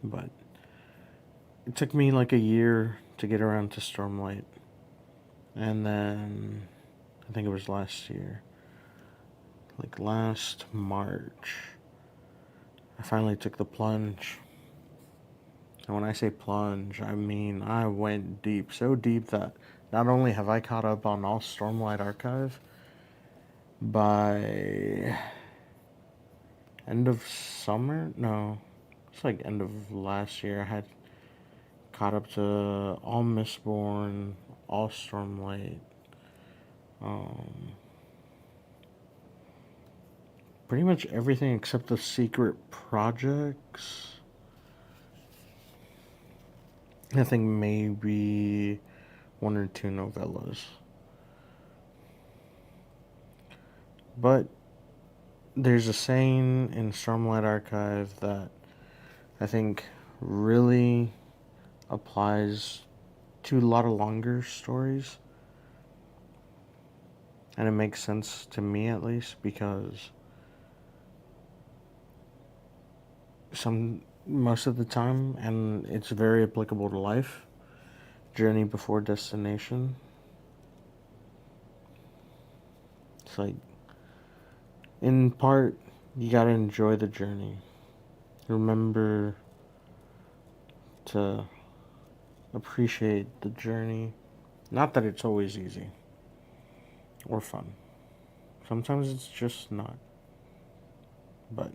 But it took me like a year to get around to Stormlight. And then, I think it was last year, like last March, I finally took the plunge. And when I say plunge, I mean I went deep, so deep that not only have I caught up on all Stormlight Archive, by end of summer? No, it's like end of last year, I had caught up to all Mistborn, all Stormlight, pretty much everything except the secret projects. I think maybe 1 or 2 novellas. But there's a saying in Stormlight Archive that I think really applies to a lot of longer stories. And it makes sense to me, at least, because most of the time, and it's very applicable to life, journey before destination. It's like, in part, you gotta enjoy the journey. Remember to appreciate the journey. Not that it's always easy or fun. Sometimes it's just not. But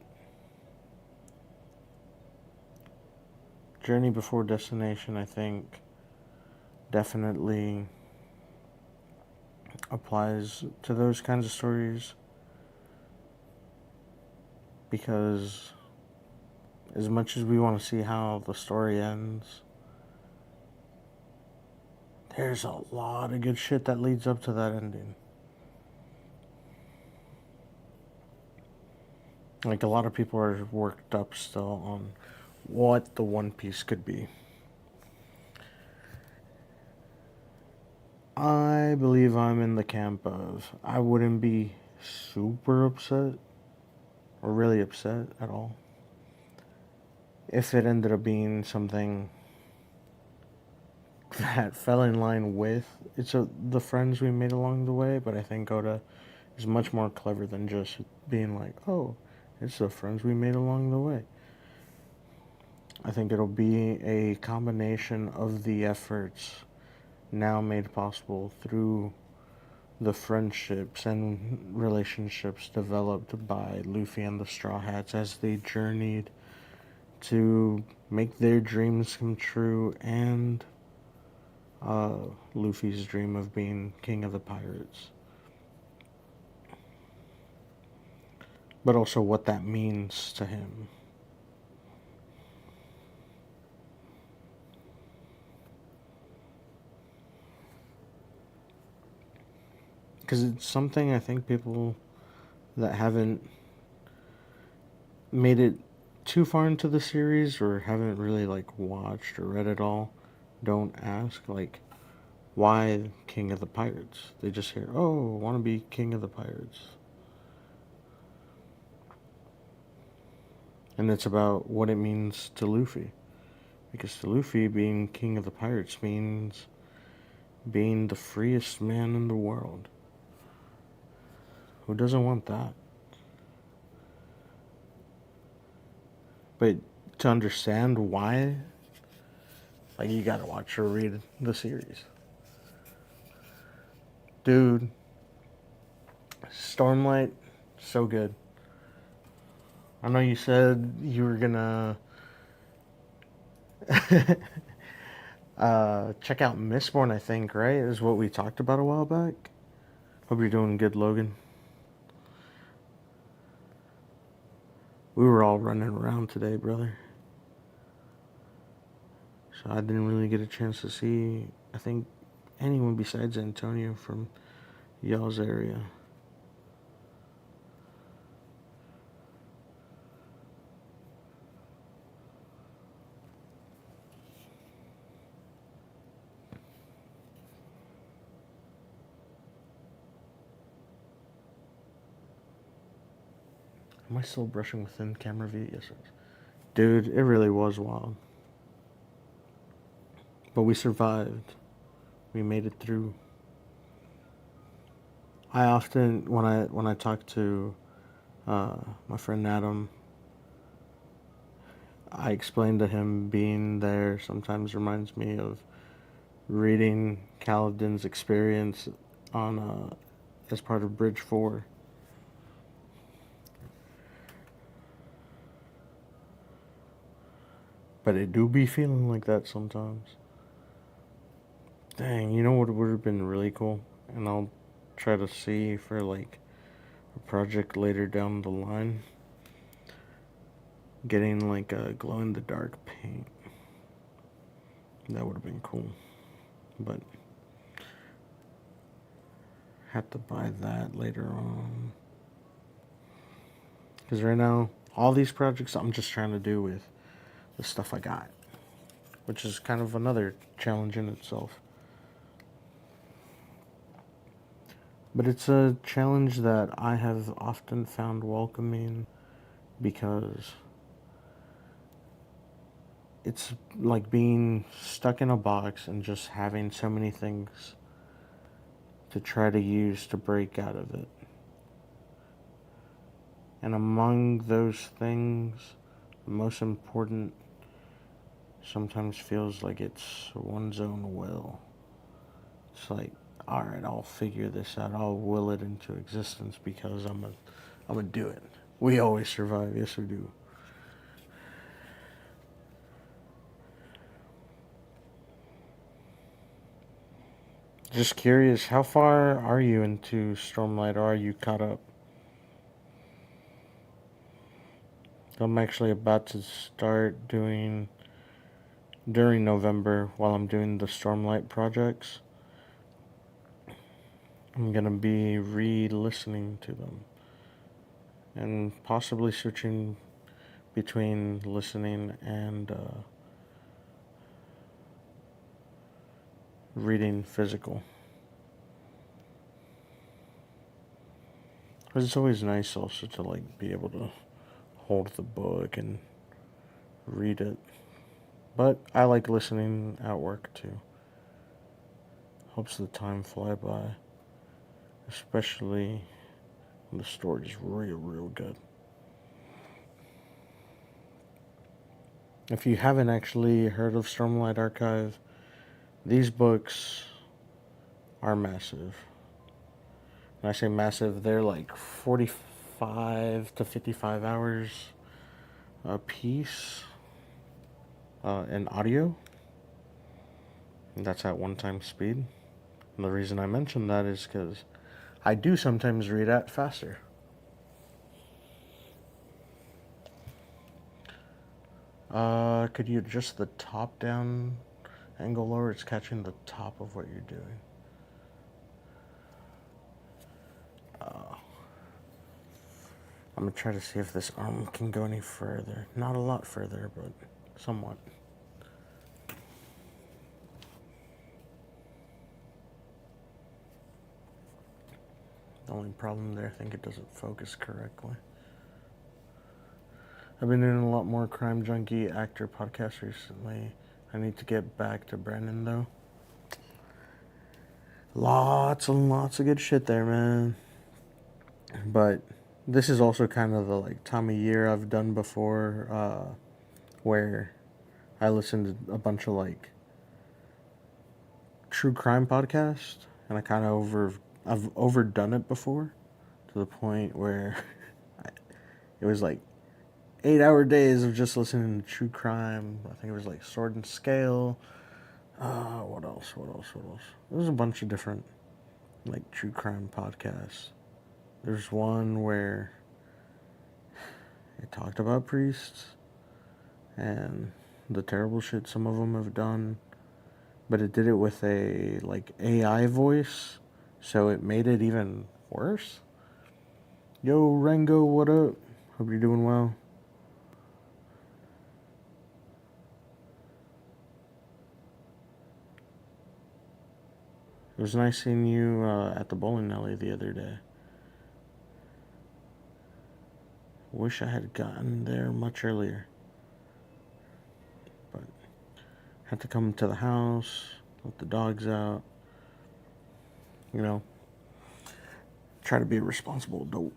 journey before destination, I think, definitely applies to those kinds of stories, because as much as we want to see how the story ends, there's a lot of good shit that leads up to that ending. Like, a lot of people are worked up still on what the One Piece could be. I believe I'm in the camp of I wouldn't be super upset or really upset at all if it ended up being something that fell in line with the friends we made along the way. But I think Oda is much more clever than just being like, oh, it's the friends we made along the way. I think it'll be a combination of the efforts now made possible through the friendships and relationships developed by Luffy and the Straw Hats as they journeyed to make their dreams come true, and Luffy's dream of being king of the pirates. But also what that means to him. Because it's something I think people that haven't made it too far into the series or haven't really like watched or read it all don't ask, like, why King of the Pirates? They just hear, oh, want to be King of the Pirates. And it's about what it means to Luffy. Because to Luffy, being King of the Pirates means being the freest man in the world. Who doesn't want that? But to understand why, like, you gotta watch or read the series. Dude, Stormlight, so good. I know you said you were gonna check out Mistborn, I think, right? Is what we talked about a while back. Hope you're doing good, Logan. We were all running around today, brother. So I didn't really get a chance to see, I think, anyone besides Antonio from y'all's area. Am I still brushing within camera view? Yes, it is. Dude, it really was wild. But we survived. We made it through. I often, when I talk to my friend Adam, I explained to him being there sometimes reminds me of reading Kaladin's experience on as part of Bridge 4. But it do be feeling like that sometimes. Dang, you know what would have been really cool? And I'll try to see for like a project later down the line. Getting like a glow in the dark paint. That would have been cool. But had to buy that later on. Because right now, all these projects I'm just trying to do with the stuff I got, which is kind of another challenge in itself. But it's a challenge that I have often found welcoming because it's like being stuck in a box and just having so many things to try to use to break out of it. And among those things, the most important sometimes feels like it's one's own will. It's like, all right, I'll figure this out. I'll will it into existence because I'm gonna do it. We always survive. Yes, we do. Just curious, how far are you into Stormlight, or are you caught up? I'm actually about to start doing during November while I'm doing the Stormlight projects. I'm gonna be re-listening to them and possibly switching between listening and reading physical. But it's always nice also to like be able to hold the book and read it. But I like listening at work too. Helps the time fly by, especially when the story is real good. If you haven't actually heard of Stormlight Archive, these books are massive. When I say massive, they're like 45 to 55 hours a piece in audio. And that's at one time speed. And the reason I mention that is because I do sometimes read at faster. Could you adjust the top down angle lower? It's catching the top of what you're doing. I'm gonna try to see if this arm can go any further. Not a lot further, but somewhat. The only problem there, I think it doesn't focus correctly. I've been doing a lot more Crime Junkie actor podcasts recently. I need to get back to Brandon though. Lots and lots of good shit there, man. But this is also kind of the like time of year I've done before, where I listen to a bunch of like true crime podcasts, and I've overdone it before to the point where it was like 8-hour days of just listening to true crime. I think it was like Sword and Scale. What else? There's a bunch of different like true crime podcasts. There's one where it talked about priests and the terrible shit some of them have done, but it did it with a like AI voice, so it made it even worse. Yo, Rango, what up? Hope you're doing well. It was nice seeing you at the bowling alley the other day. Wish I had gotten there much earlier. But had to come to the house, let the dogs out. You know, try to be a responsible adult.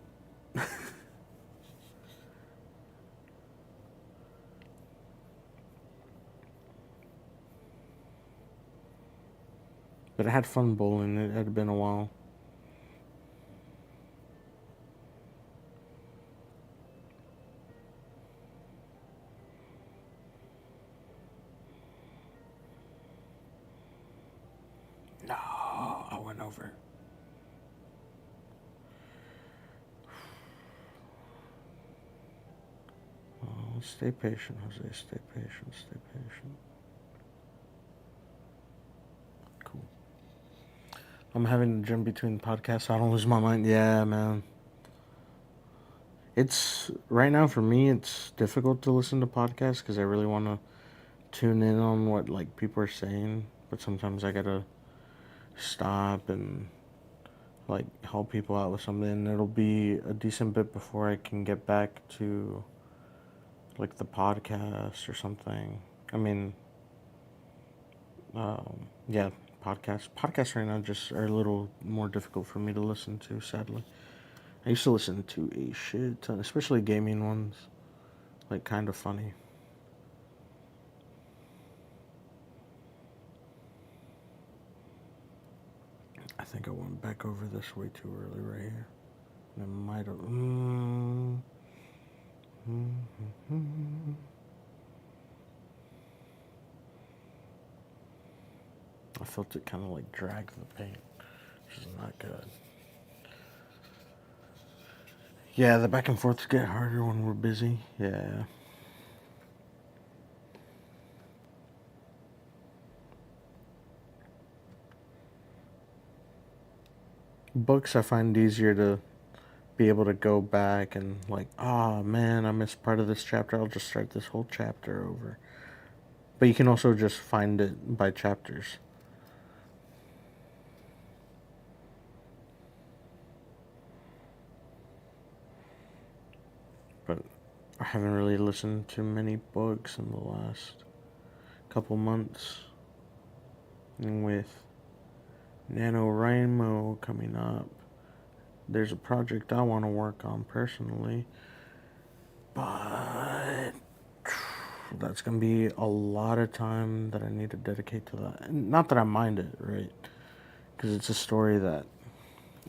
But I had fun bowling. It had been a while. No, I went over. Oh, stay patient, Jose. Stay patient. Stay patient. Cool. I'm having to jump between podcasts so I don't lose my mind. Yeah, man. It's right now for me. It's difficult to listen to podcasts because I really want to tune in on what like people are saying, but sometimes I gotta stop and like help people out with something. It'll be a decent bit before I can get back to like the podcast or something. I mean, yeah, podcasts right now just are a little more difficult for me to listen to. Sadly, I used to listen to a shit ton, especially gaming ones, like kind of funny. I think I went back over this way too early right here. I might have. I felt it kind of like drag the paint, which is not good. Yeah, the back and forths get harder when we're busy. Yeah. Books I find easier to be able to go back and like, oh man, I missed part of this chapter. I'll just start this whole chapter over. But you can also just find it by chapters. But I haven't really listened to many books in the last couple months. And with NaNoWriMo coming up, there's a project I want to work on personally. But that's going to be a lot of time that I need to dedicate to that. And not that I mind it, right? Because it's a story that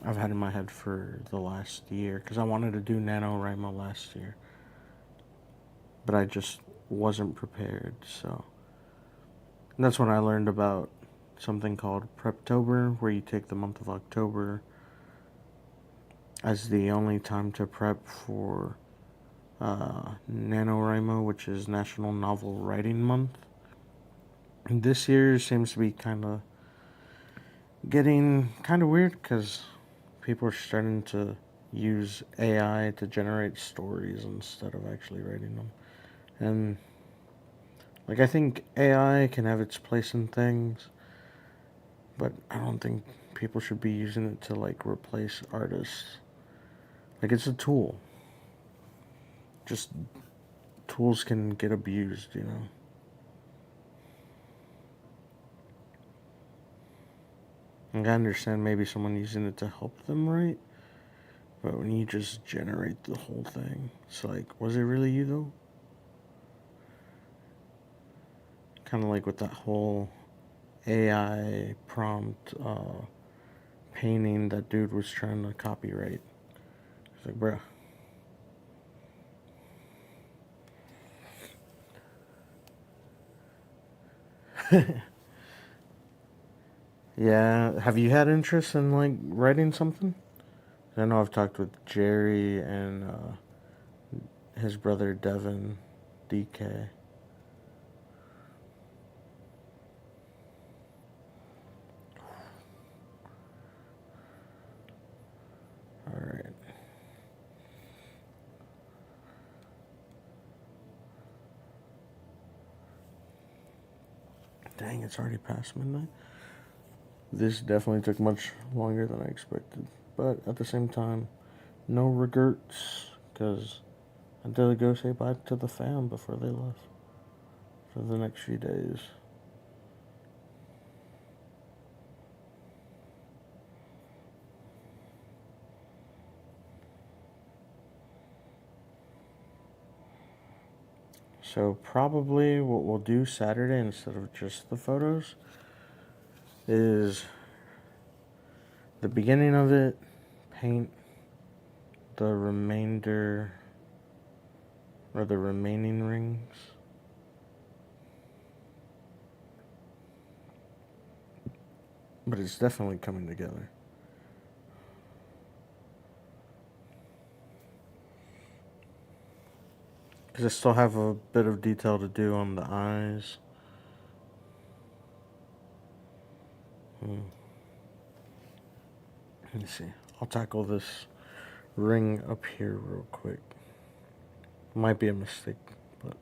I've had in my head for the last year. Because I wanted to do NaNoWriMo last year. But I just wasn't prepared, so. And that's when I learned about something called Preptober, where you take the month of October as the only time to prep for NaNoWriMo, which is National Novel Writing Month. And this year seems to be kind of getting kind of weird because people are starting to use AI to generate stories instead of actually writing them. And like I think AI can have its place in things, but I don't think people should be using it to like replace artists. Like it's a tool. Just tools can get abused, you know. Like I understand maybe someone using it to help them write, but when you just generate the whole thing, it's like, was it really you though? Kind of like with that whole AI prompt painting that dude was trying to copyright. It's like, bruh. Yeah, have you had interest in like writing something? I know I've talked with Jerry and his brother Devin, DK. All right. Dang, it's already past midnight. This definitely took much longer than I expected, but at the same time, no regrets, because I did go say bye to the fam before they left for the next few days. So probably what we'll do Saturday instead of just the photos is the beginning of it, paint the remainder or the remaining rings. But it's definitely coming together. Because I still have a bit of detail to do on the eyes. Let me see. I'll tackle this ring up here real quick. Might be a mistake, but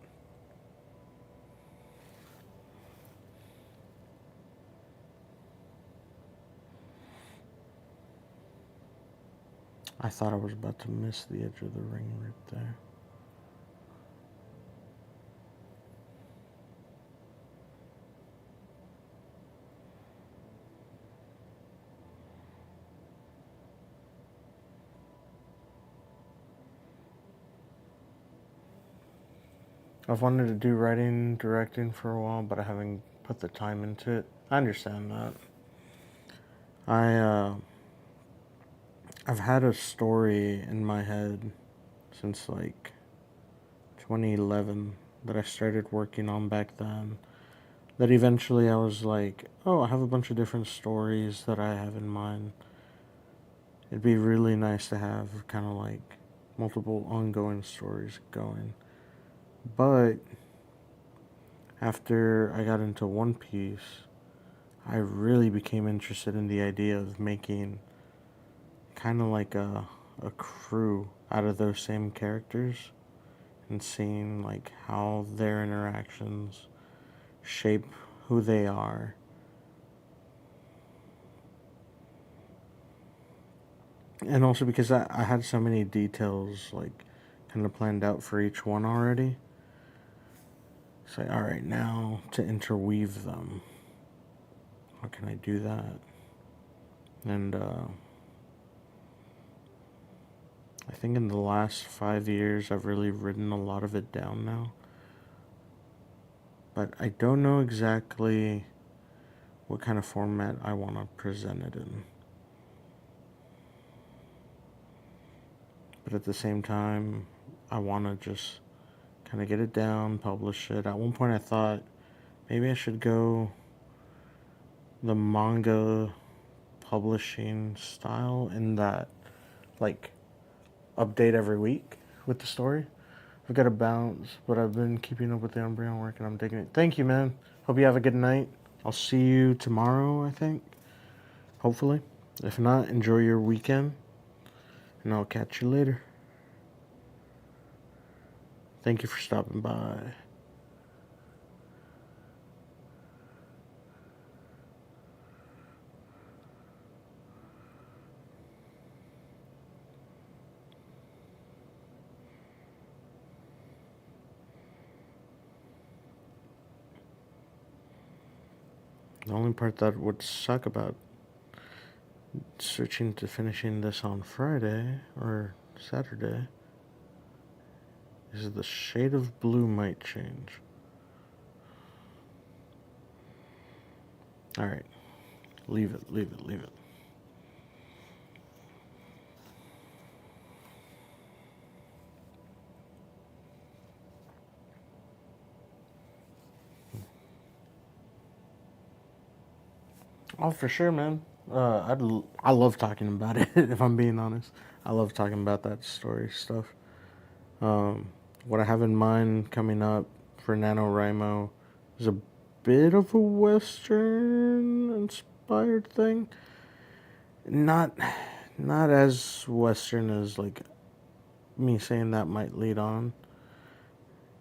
I thought I was about to miss the edge of the ring right there. I've wanted to do writing, directing for a while, but I haven't put the time into it. I understand that. I've had a story in my head since like 2011 that I started working on back then. That eventually I was like, oh, I have a bunch of different stories that I have in mind. It'd be really nice to have kind of like multiple ongoing stories going. But after I got into One Piece, I really became interested in the idea of making kind of like a crew out of those same characters and seeing like how their interactions shape who they are. And also because I had so many details like kind of planned out for each one already. Say, all right, now to interweave them. How can I do that? And I think in the last 5 years, I've really written a lot of it down now. But I don't know exactly what kind of format I want to present it in. But at the same time, I want to just kind of get it down, publish it. At one point, I thought maybe I should go the manga publishing style in that, like, update every week with the story. I've got to bounce, but I've been keeping up with the Umbreon work and I'm digging it. Thank you, man. Hope you have a good night. I'll see you tomorrow, I think. Hopefully. If not, enjoy your weekend. And I'll catch you later. Thank you for stopping by. The only part that would suck about switching to finishing this on Friday or Saturday is the shade of blue might change. Alright. Leave it, leave it, leave it. Oh, for sure, man. I love talking about it, if I'm being honest. I love talking about that story stuff. What I have in mind coming up for NaNoWriMo is a bit of a Western-inspired thing. Not as Western as, like, me saying that might lead on.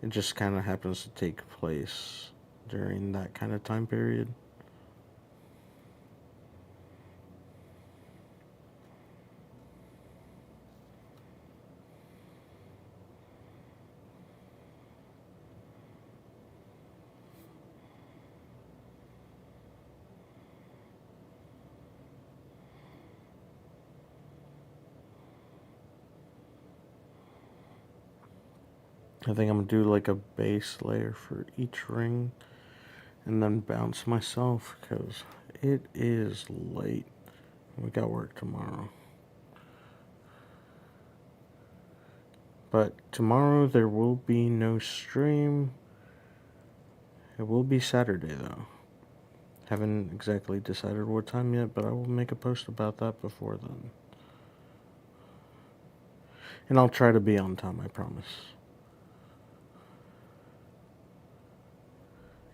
It just kind of happens to take place during that kind of time period. I think I'm gonna do like a base layer for each ring and then bounce myself because it is late. We got work tomorrow. But tomorrow there will be no stream. It will be Saturday though. Haven't exactly decided what time yet, but I will make a post about that before then. And I'll try to be on time, I promise.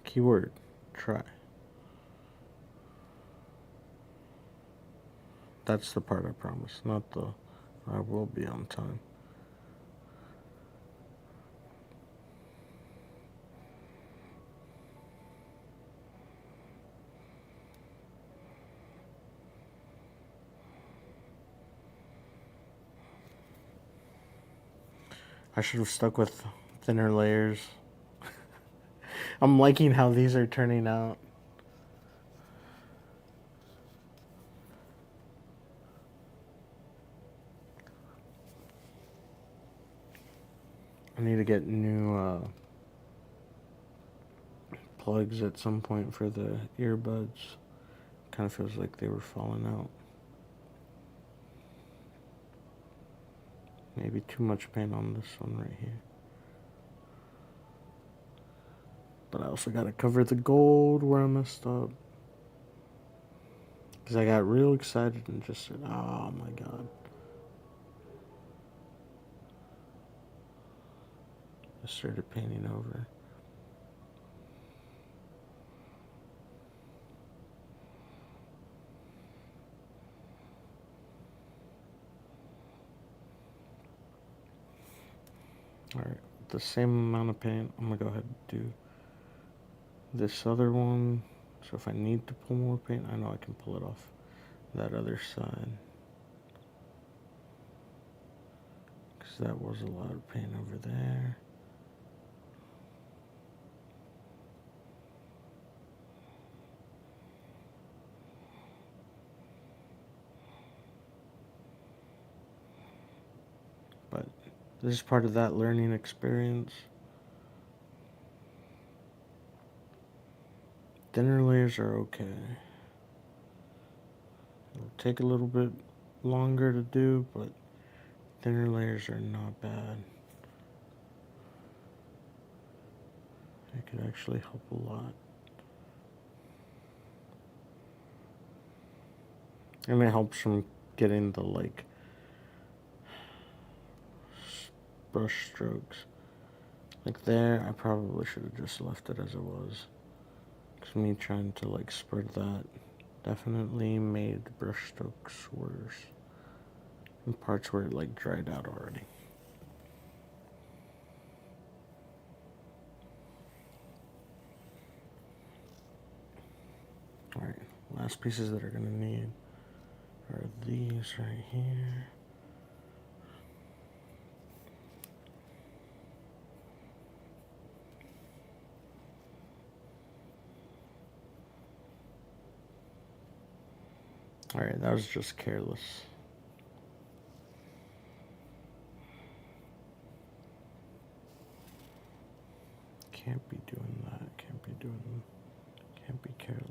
Keyword, try. That's the part I promise, not the I will be on time. I should have stuck with thinner layers. I'm liking how these are turning out. I need to get new plugs at some point for the earbuds. Kind of feels like they were falling out. Maybe too much paint on this one right here. But I also gotta cover the gold where I messed up. Because I got real excited and just said, oh my god. I started painting over. Alright, the same amount of paint, I'm gonna go ahead and do this other one. So if I need to pull more paint, I know I can pull it off that other side. Because that was a lot of paint over there. But this is part of that learning experience. Thinner layers are okay. It'll take a little bit longer to do, but thinner layers are not bad. It could actually help a lot. And it helps from getting the brush strokes. Like there, I probably should have just left it as it was. Because me trying to spread that definitely made the brush strokes worse. In parts where it dried out already. Alright, last pieces that are gonna need are these right here. Alright, that was just careless. Can't be doing that, can't be careless.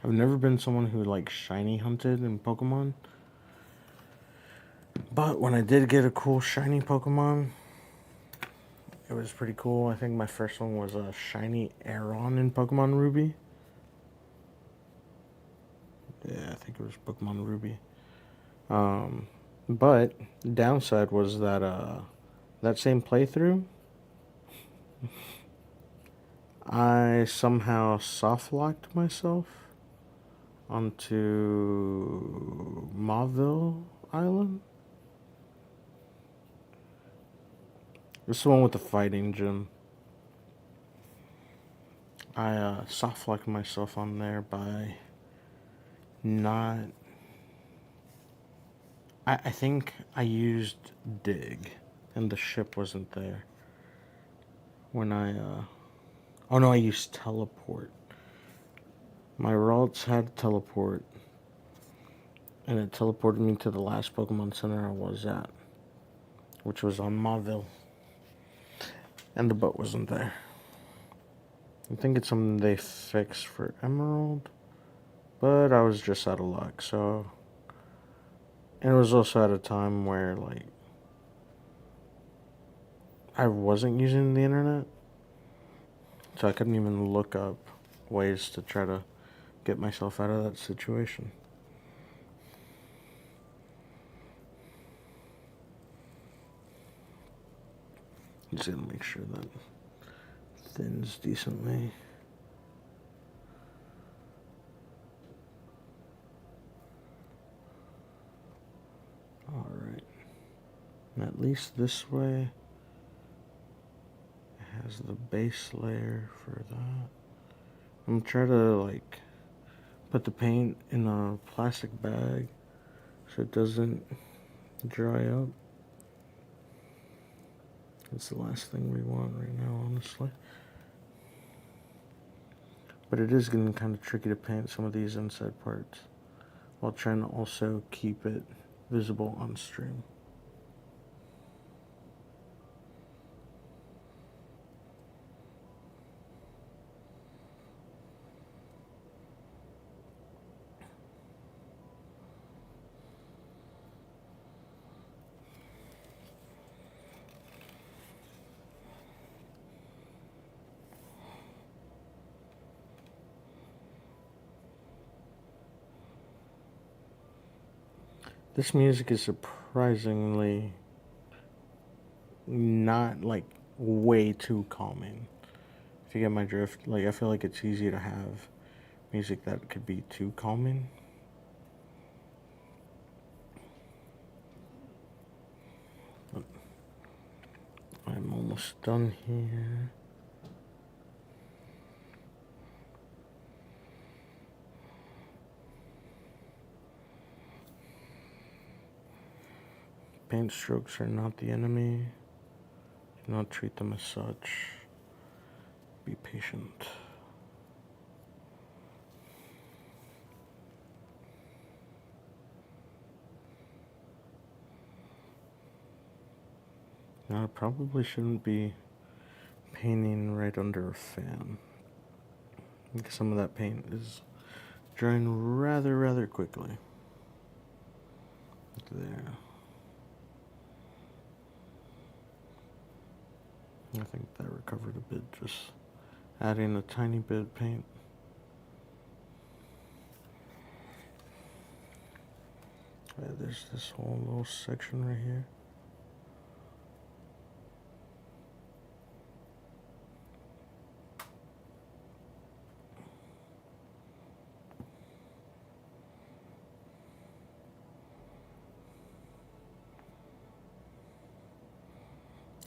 I've never been someone who shiny hunted in Pokemon. But when I did get a cool shiny Pokemon, it was pretty cool. I think my first one was a shiny Aeron in Pokemon Ruby. Yeah, I think it was Pokemon Ruby. But the downside was that that same playthrough, I somehow soft locked myself onto Mauville Island. This is the one with the fighting gym. I soft locked myself on there by not. I think I used dig, and the ship wasn't there. When oh no, I used teleport. My routes had teleport, and it teleported me to the last Pokemon Center I was at, which was on Mauville. And the boat wasn't there. I think it's something they fixed for Emerald, but I was just out of luck, so. And it was also at a time where, I wasn't using the internet, so I couldn't even look up ways to try to get myself out of that situation. Just gonna make sure that thins decently. Alright. And at least this way, is the base layer for that. I'm trying to like put the paint in a plastic bag so it doesn't dry up. That's the last thing we want right now, honestly. But it is getting kind of tricky to paint some of these inside parts while trying to also keep it visible on stream. This music is surprisingly not like way too calming. If you get my drift, like I feel like it's easy to have music that could be too calming. I'm almost done here. Paint strokes are not the enemy. Do not treat them as such. Be patient. Now I probably shouldn't be painting right under a fan, because some of that paint is drying rather quickly. There. I think that recovered a bit, just adding a tiny bit of paint. There's this whole little section right here.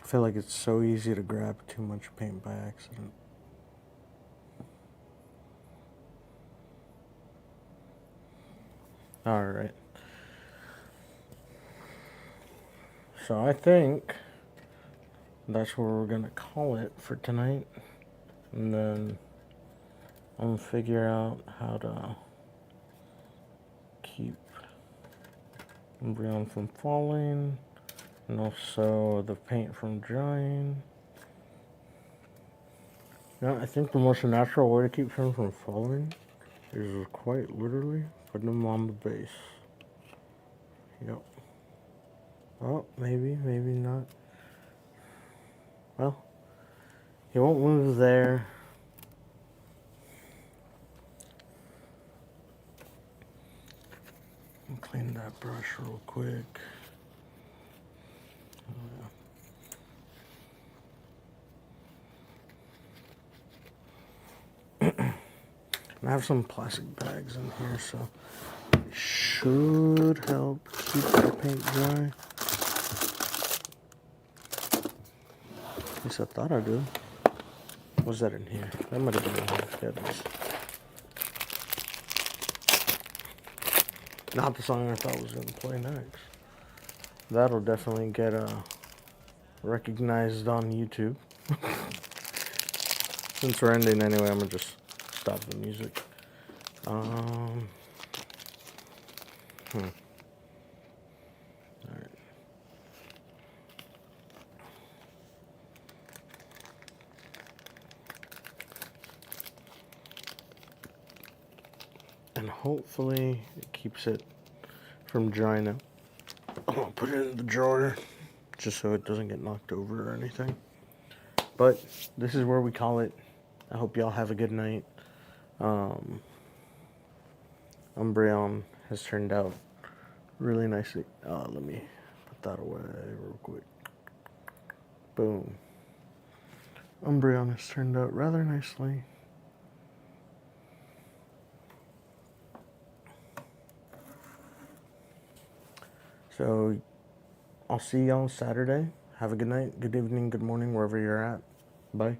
I feel like it's so easy to grab too much paint by accident. Alright. So I think that's where we're gonna call it for tonight. And then I'm gonna figure out how to keep Umbreon from falling, and also the paint from drying. Now, I think the most natural way to keep him from falling is quite literally putting him on the base. Yep. Oh, maybe not. Well, he won't move there. Clean that brush real quick. And I have some plastic bags in here, so it should help keep the paint dry. At least I thought I did. Was that in here? That might have been in here. Yeah, it is. Not the song I thought was going to play next. That'll definitely get recognized on YouTube. Since we're ending anyway, I'm going to just stop the music. Alright. And hopefully it keeps it from drying out. I'm gonna put it in the drawer just so it doesn't get knocked over or anything. But this is where we call it. I hope y'all have a good night. Umbreon has turned out really nicely. Let me put that away real quick. Boom. Umbreon has turned out rather nicely. So I'll see y'all Saturday. Have a good night, good evening, good morning, wherever you're at. Bye.